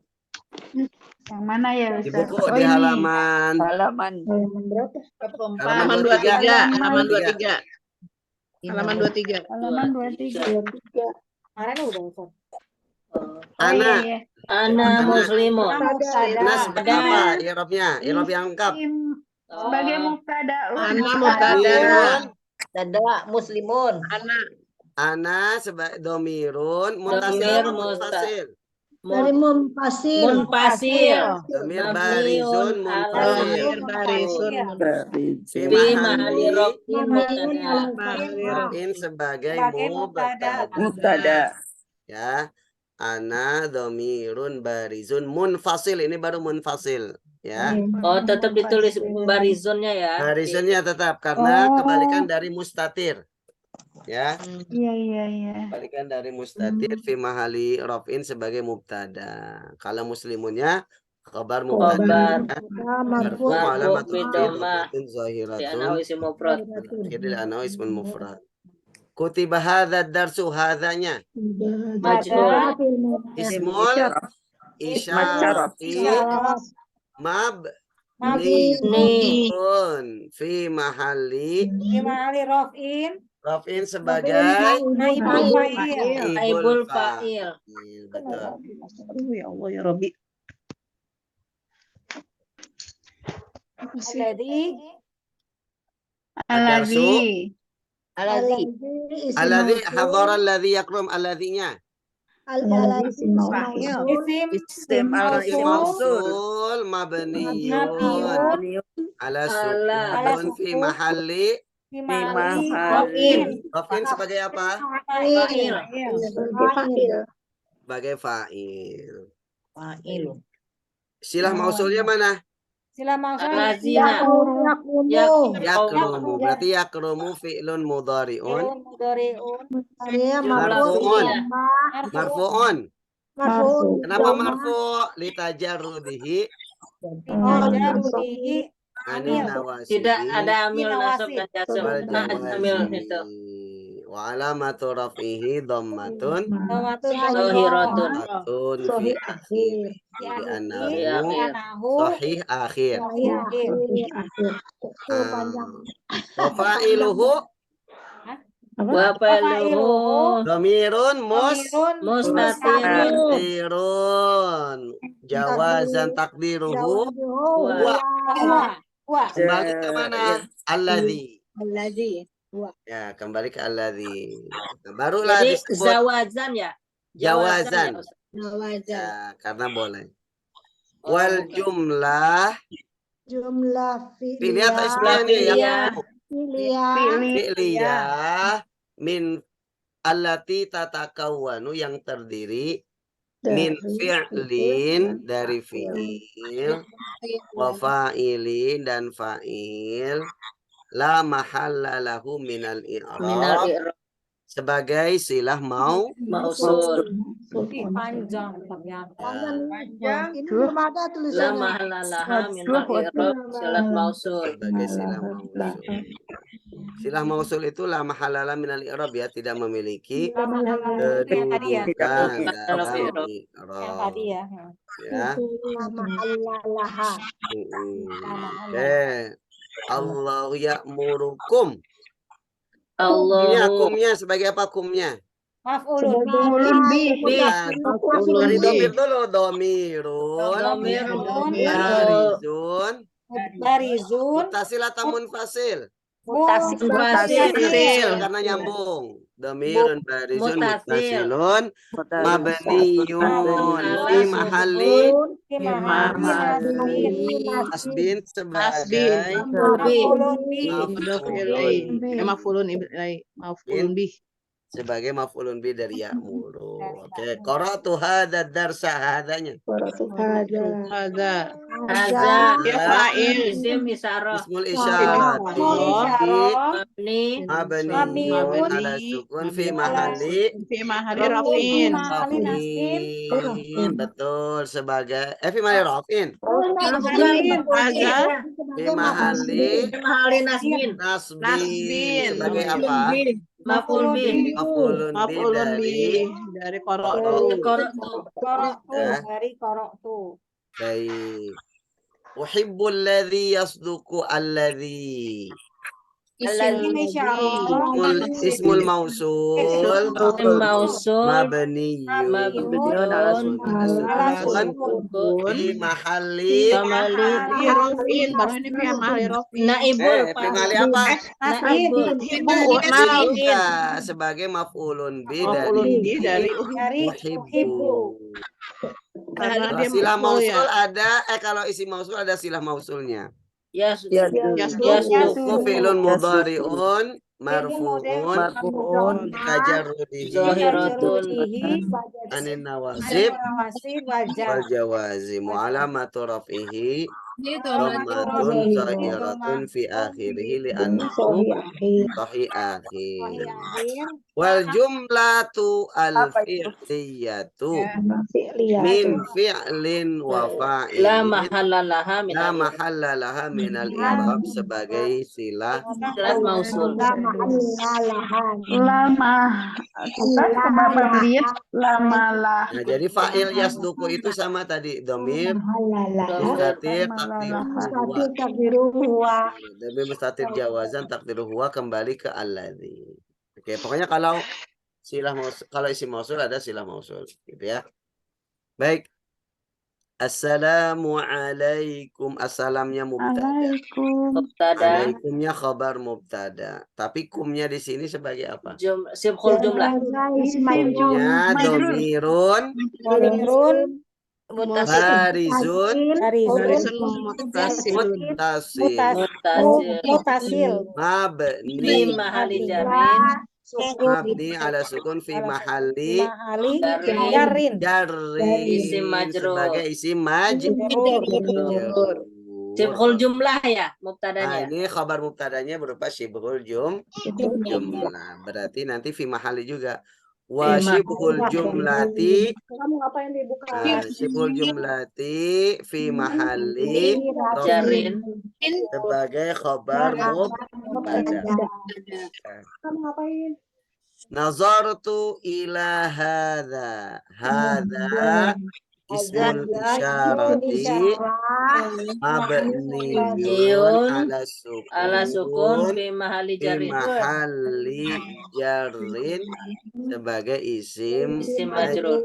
Yang mana ya Di Ustadz? buku di ini. halaman Halaman Halaman 23. Halaman 23. Halaman 23. Halaman 23. Kemarin udah Ustaz. Anak. Iya. Ana muslimun. Nah, seperti apa i'rabnya? I'rab yang lengkap. Sebagai mubtada. Ana mubtada. Dada muslimun. Ana sebagai domirun Domir munfasil. Munfasil. Domir barizun munfasil. Barisun. Fi Fi mahali rofin mubtada. Rafin sebagai mubtada. mubtada. Ya. Ana domirun barizun munfasil. Ini baru munfasil. Ya. Oh, tetap ditulis barizonnya ya. Barizunnya tetap karena kebalikan dari mustatir. Ya. Iya. Kebalikan dari mustatir fi mahali rafin sebagai mubtada. Kalau muslimunnya khabar mubtada. Marfu alamat bidhamah. dhamatun Di ana zahiratun. isim mufrad. Kidil ana ismun mufrad. Kutiba hadza darsu hadzanya Majhul. ismul isyarati mabniun fi mahali Gimana Rofin? rafin sebagai Naibul fa'il. Betul. Ya Allah ya Rabbi. Jadi Alladzi. Alladzi hadara alladzi yakrum alladzinya isim Isim mausul mabniyun ala sukun fi mahalli Rafin sebagai apa? Fa'il. Sebagai fa'il. Fa'il. Silah mausulnya mana? Sila mausul Allazina. Yakrumu. Berarti yakrumu fi'lun mudhari'un. mudhari'un Marfu'un. Marfu'un. Marfu'un. Kenapa marfu'? Litajarrudihi jarudihi anin nawasibi. Tidak ada amil Nawasib. nasab dan jasm. wal Amil jawazimi. itu. Wa alamatu raf'ihi dhammatun Zahiratun. atun fi akhir. Jadi anahu sahih akhir. Wa fa'iluhu Wa fa'iluhu dhamirun mustatirun. mustatirun. Jawazan takdiruhu Wa kembali ke mana? Alladzi. Alladzi. Ya, kembali ke alladzi. Nah, barulah Jadi disebut zawazan ya. jawazan. Nawazan. Ya, karena boleh. Wal jumlah Jumlah pilih atau ismiyah nih yang Fi'liyah. fi'liyah min allati tatakawwanu yang terdiri min fi'lin dari fi'il wa fa'ilin dan fa'il la mahalla lahu minal Minal i'rab i'rab. sebagai silah Mausul. panjang ternyata. Ini belum ada La tulisannya. mahallalaha minal i'rab silat mausul. sebagai silah mausul. Silah mausul itu la mahallala minal i'rab ya, tidak memiliki Yang tadi ya. kedudukan Dalam dalam i'rab. Yang tadi i'rab. ya. Ya. Ma'allalaha. Oke. Allahu ya'murukum. Allahu Kumnya sebagai apa kumnya? Maf'ulun Bukan. Dari domir dulu. Domirun. Dhamirun. Barizun. barizun Mutasil atau munfasil? Muttasil. Karena nyambung. Domirun barizun Mutasil. mutasilun. Mabniyun. Fi mahalli. Asbin sebagai Maf'ulun bih. sebagai maf'ulun bi dari ya'muru. Oke, qara'tu hadza darsa hadanya. Hadza. Hadza. Ya fa'il. Isim isyarah. Ismul isyarat. Mabni. Mabniyun ala sukun fi mahalli Fi mahalli raf'in. raf'in. Betul, sebagai fi mahalli raf'in. Hadza. Fi mahalli Mahali nasbin. nasbin. Sebagai apa? Maf'ul bih. Maf'ulun bi Dari qara'tu. dari koroktu. Baik. Uhibbul ladzi yasduqu alladzi. Ismul mausul Mausul. mabniyun ala sukun fi mahalli Raf'in. Baru ini fi mahalli raf'in. Naibul. fi mahalli apa? Naibul. Bisa sebagai maf'ulun bi dari Dari uhibbu. karena Kalau dia silah maf'ul mausul ya. ada kalau isi mausul ada silah mausulnya. Yasduqu. Fi'lun mudhari'un marfu'un tajarrudihi Zahiratun. anin nawasib wal jawazim wa alamatu raf'ihi dhammatun zahiratun fi akhirih li'annahu sahih akhir. Wal jumlatu al fi'liyatu min fi'lin wa La fa'ilin mahallalaha la mahalla laha minal i'rab sebagai silah Silat mausul. Lama. Lamalah. Nah, jadi fa'il yasduku itu sama tadi domir mustatir takdir huwa. Domir mustatir jawazan takdir huwa kembali ke alladzi. Oke, pokoknya kalau isi mausul ada silah mausul gitu ya. Baik. Assalamualaikum. Assalamnya mubtada. Mubtada. Alaikumnya khabar mubtada. Tapi kumnya di sini sebagai apa? Sibkhul jumlah. Kumnya domirun Muttasil. barizun Muttasil. muttasil Mutasil. Fi Mabni mahali jarin. mabni ala sukun fi mahalli Mahali Jarin. jarin. Isim majrur. sebagai isim majrur. Sibghul jumlah ya Nah, mubtadanya. ini khabar mubtadanya berupa syibhul jumlah. Berarti nanti fi mahali juga. Wa syibhul jumlati. Kamu ngapain dibuka? Syibhul jumlati fi mahali Jarin. sebagai khabar mubtada. Kamu ngapain? Nazartu ila hadza. Hadza ismul isyarati mabniyun Ala sukun fi mahali fi jarin. mahalli jarin sebagai isim Majrur.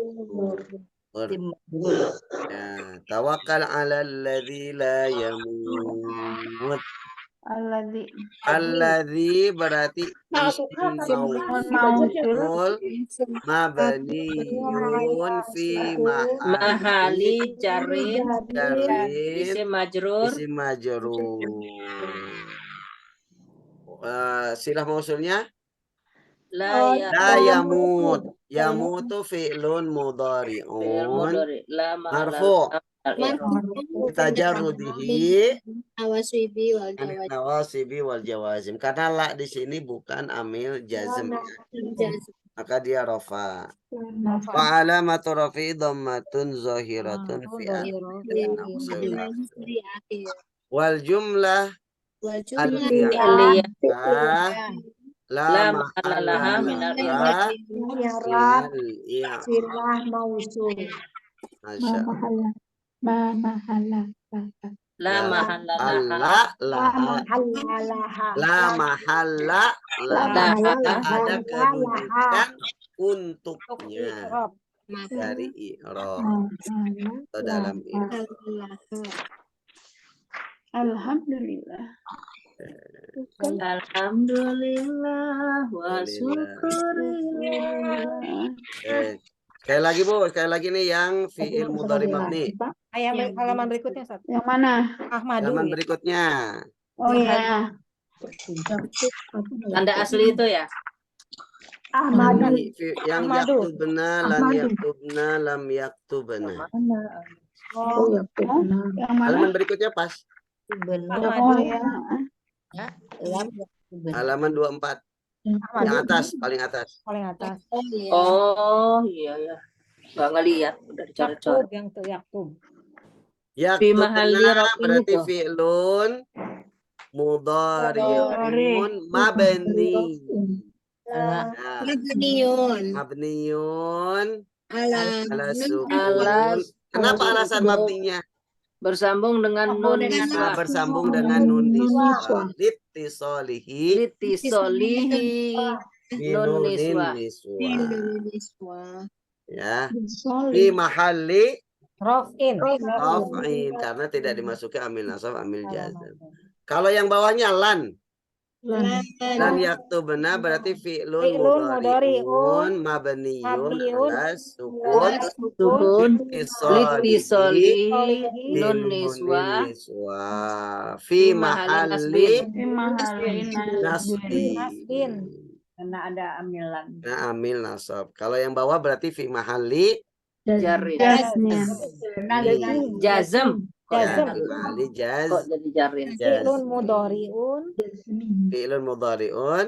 Ya, tawakkal 'alal ladzi la yamut. Alladzi berarti isim mausul mabniyun fi Mahali jarin. jarin Isim majrur. isim majrur. Silah mausulnya La ya. la yamut. Yamutu fi'lun Fi'il mudhari'un mudhari. La marfu ma'al tajarrudihi Awasibi wal anil nawasibi wal jawazim. Karena la di sini bukan amil jazm, maka dia rafa. Wa alamatu rafi dhammatun zahiratun fi akhir. Wal jumlah fi'liyah. la La mahalla laha minal mahalla laha minal i'rab. Silah mausul. Masya Allah. La mahalla laha. La mahalla laha. Tidak ada kedudukan untuknya dari i'rab atau dalam i'rab. Alhamdulillah. Alhamdulillah wa syukurillah. Sekali lagi Bu, sekali lagi nih yang fi'il mudhari mabni. Halaman berikutnya Sat. Yang mana? Ahmadu. Halaman Ya. berikutnya. Oh ya. Tanda asli itu ya. Ahmadu. Yang Ahmadu. yaktubna, lam yaktubna, lam yaktubna. Oh, yang mana? Halaman berikutnya pas. Oh ya. Halaman 24. Yang atas, paling atas. Paling atas. Oh iya ya. Gak ngeliat udah dicoret-coret. Yang tuh yaktub. Fi mahalli Yaktubna raf'in berarti itu. fi'lun mudhari'un mabni. Mabniyun ala sukun. Kenapa alasan mabninya? Bersambung dengan nun niswah. Bersambung dengan nun niswah. Litisolihi Litisolihi nun niswah. Ya. Di mahalli Raf'in. raf'in karena tidak dimasuki amil nasab, amil jazm. Kalau yang bawahnya lan yaktubna berarti fi'lun mudhari'un mabniyun ala sukun Litisolihi nun niswah. Fi mahalli Nasbi. nasbi. Karena ada amilan. Nah, amil nasab. Kalau yang bawah berarti fi mahalli Jarin. Jazm. Jazm. mahalli jaz. Kok jadi jarin? Fi'lun mudhari'un. Fi'lun mudhari'un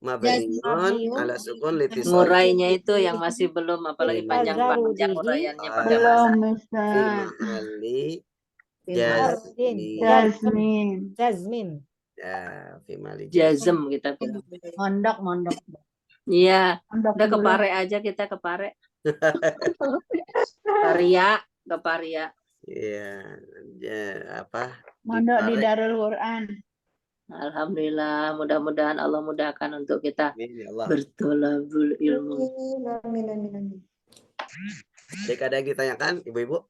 mabniyun ala sukun litisol. Ngurainya itu yang masih belum, apalagi panjang-panjang uraiannya pakai bahasa. Belum Fi Ustaz. mahalli Jazmin. jazmin. Jazmin. Ya, fi mahalli Jazm kita bilang. Mondok. Iya, Mondok udah ke dulu. Pare aja kita ke Pare. Paria, ke Paria. Iya, apa? Mondok di Pare. Darul Quran. Alhamdulillah, mudah-mudahan Allah mudahkan untuk kita Amin, ya Allah. bertolabul ilmu. Jika ada yang ditanyakan, ibu-ibu?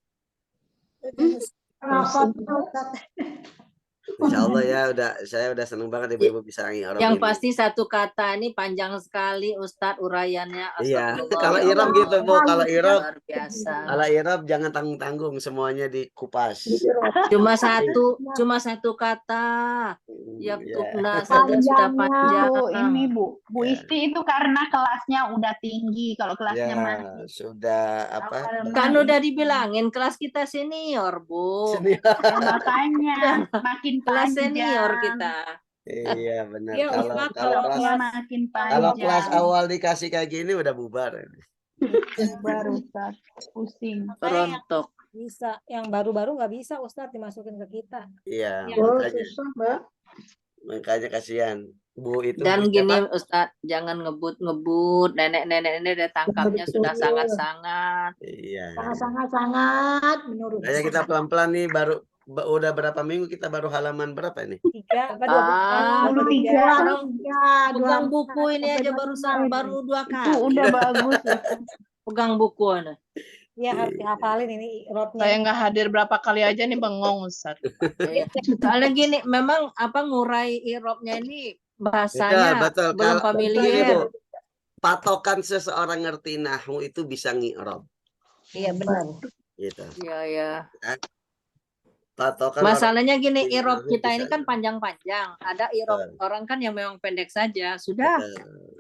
Insya Allah ya, saya udah seneng banget ibu-ibu bisa ngi'rab Yang ini. pasti satu kata ini panjang sekali Ustadz uraiannya. Iya, Astagfirullah, kalau ya i'rab Allah. gitu Bu, kalau i'rab Luar biasa. Kalau i'rab jangan tanggung-tanggung, semuanya dikupas. Cuma satu kata. Ya. Yaktubna saja sudah panjang. Bu, ini Bu Ya. Isti itu karena kelasnya udah tinggi. Kalau kelasnya Ya, masih sudah apa? awal Kan masih udah dibilangin kelas kita senior, Bu. Senior. ya, makanya makin Kelas panjang. senior kita. Iya benar. Iya, Kalau Ustadz, kalau kalau kelas Kelasnya makin kalau kelas panjang. awal dikasih kayak gini udah bubar. Baru Ustaz, pusing. Rontok. Bisa, yang baru-baru nggak bisa Ustadz dimasukin ke kita. Iya, Ya. makanya kasihan. Bu itu Dan Bu gini siapa? Ustadz, jangan ngebut-ngebut. Nenek-nenek ini udah tangkapnya sudah sangat-sangat. Iya. Sangat menurut. Kayaknya kita pelan-pelan nih udah berapa minggu kita baru halaman berapa ini? 3, Ah, 23. Pegang buku ini aja baru 2 Itu kali. udah bagus. Pegang buku. Nah. Ya harus dihafalin ini Saya irobnya. nggak hadir berapa kali aja nih bengong Ustaz. Iya. Soalnya gini, memang ngurai irobnya ini Betul, bahasanya betul. belum Kalau gini, Bu, familiar. patokan seseorang ngerti nahwu itu bisa ngi'rab. Iya benar. Gitu. Iya, ya. Patokan Masalahnya gini, orang irob nahwu kita bisa ini kan ngi'rab. panjang-panjang. Ada irob Betul. orang kan yang memang pendek saja. Sudah.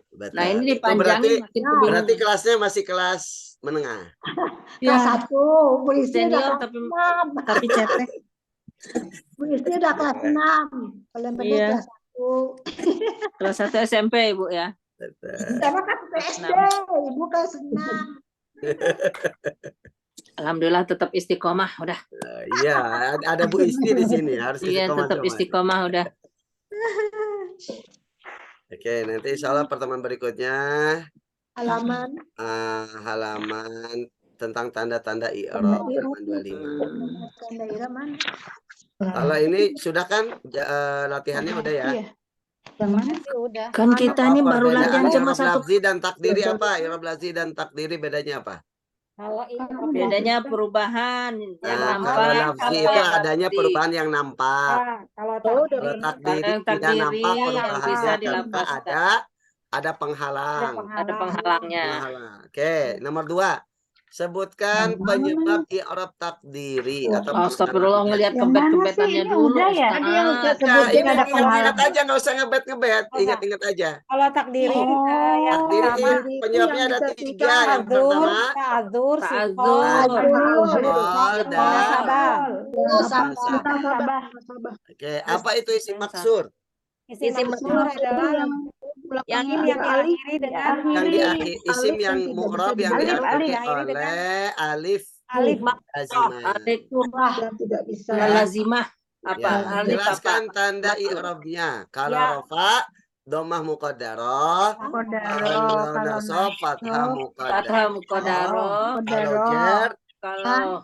Betul. Nah, ini Itu dipanjangin makin kebingungan. berarti kelasnya masih kelas menengah. Ya, Bu Isti senior tapi cetek. Bu Isti udah kelas 6. Paling pendek Iya. kelas 1. Kelas 1 SMP, Bu ya. Betul. Karena kan SD, Ibu kelas 6. Alhamdulillah tetap istiqomah udah. Iya, ada Bu Isti di sini, harus Iya, istiqomah tetap semua. istiqomah udah. Oke, nanti insya Allah pertemuan berikutnya Halaman halaman tentang tanda-tanda i'rab halaman 25. tanda iraman. Kalau ini sudah kan latihannya udah ya? Iya. Yang mana sih udah? Kan kita ini baru Perbedaan latihan cuma i'rab satu. lafzi dan takdiri apa? I'rab lafzi dan takdiri bedanya apa? Kalau ini Bedanya perubahan yang Nah, nampak. kalau lafzi itu yang adanya lafzi. perubahan yang nampak. kalau Kalau takdir takdiri Yang tidak takdiri nampak yang bisa perubahannya karena dilafazkan. ada penghalang. Ada penghalangnya. Penghalang. Oke, nomor 2. Sebutkan penyebab i'rab takdiri atau Astagfirullah, ngelihat Yang mana sih? kebet-kebetannya Ini dulu. udah ya? Ustaz. Tadi yang Ustaz Nah, sebut ini ada ingat-ingat penghalang. aja, nggak usah ngebet-ngebet. Ingat-ingat aja. kalau takdiri yang Takdiri pertama penyebabnya ada 3. Yang pertama, ta'adzur, Ta'adzur. sikol dan Sabah. Oke, apa itu isim maksur? Isim maksur adalah yang yang diakhiri dengan Yang diakhiri isim yang mu'rab yang Alif, diakhiri alif. oleh alif alif lazimah. Alaikumah. tidak bisa. Lazimah. Apa? Ya, Alif apa? jelaskan tanda i'rabnya. Kalau Ya. rafa dhammah muqaddarah, Kodaro, kalau kalau nasab fathah Fathah muqaddarah, muqaddarah. kalau jar Kalau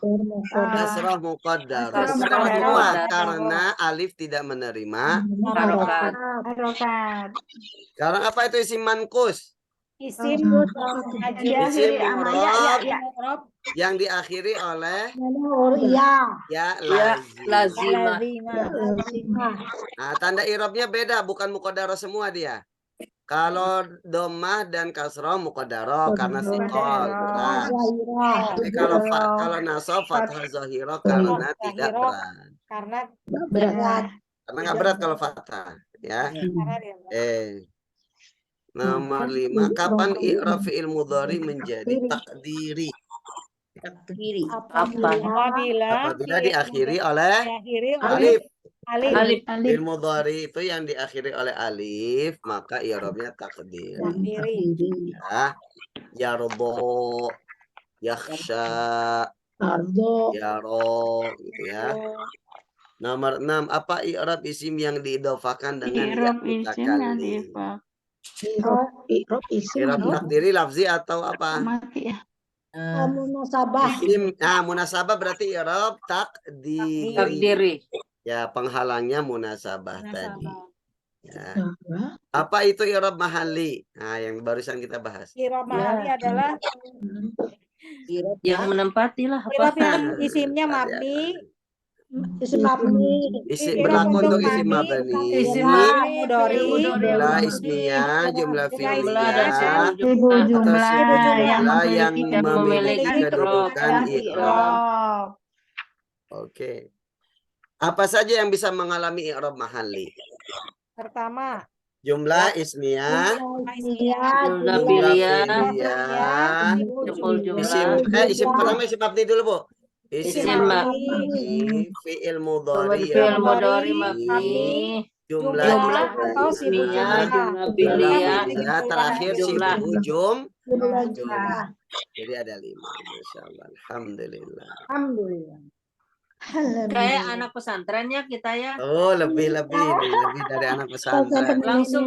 kasrah muqaddarah. Kasrah Semua muqaddarah. karena alif tidak menerima. harokat. harokat. Sekarang apa itu isim mankus? isim Isim mu'rab Ya. yang diakhiri oleh ya ya Ya, lazimah. lazimah. Nah, tanda i'rabnya beda, bukan muqaddarah semua dia. Kalau dhammah dan kasrah muqaddarah karena sikol berat. Tapi kalau nasab fathah zahirah karena tidak berat. karena berat Karena nggak berat kalau fathah, ya. Nomor 5, kapan i'rab fi'il mudhari menjadi takdiri? takdiri. apabila Apabila diakhiri oleh diakhiri oleh alif. alif Alif. Fi'il mudhari itu yang diakhiri oleh alif, maka i'rabnya takdiri. takdiri Ya. Yarbo, yakhsha, yaro, gitu ya. Nomor 6, apa i'rab isim yang diidofakan dengan I'rab ya isim yang mutakallim? diifak. I'rab isim I'rab takdiri lafzi atau apa? Mati ya. munasabah Isim, munasabah berarti i'rab takdiri. Takdiri. Ya, penghalangnya munasabah tadi. Ya. Apa itu i'rab mahalli? Nah, yang barusan kita bahas. irob mahali adalah Yang menempati lah apa? irob yang isimnya mabni Isim mabni. Isi I'rab berlaku untuk untuk isim mabni, mabni. isim mabni, Mudhari. Jumlah ismiyah, jumlah Jumlah dan fi'liyah, Ibu atau jumlah sibu yang jumlah yang memiliki memiliki memiliki kedudukan i'rab. i'rab. Oke. Apa saja yang bisa mengalami i'rab mahalli? Pertama, Jumlah ismiyah, Jumlah jumlah fi'liyah, fi'liyah, jumlah isim jumlah, isim pertama isim mabni dulu, Bu. Isim Isim mabni, fi'il mudhari fi'il yang mudhari mabni, mabni, jumlah jumlah atau sibuk ismiyah, jumlah. jumlah jumlah fi'liyah, fi'liyah, terakhir jumlah. sibu jumlah. Jumlah. Jadi ada 5. Masya Allah. Alhamdulillah. Alhamdulillah. Kayak anak pesantren ya kita ya. Oh, lebih nih, lebih dari anak pesantren. Langsung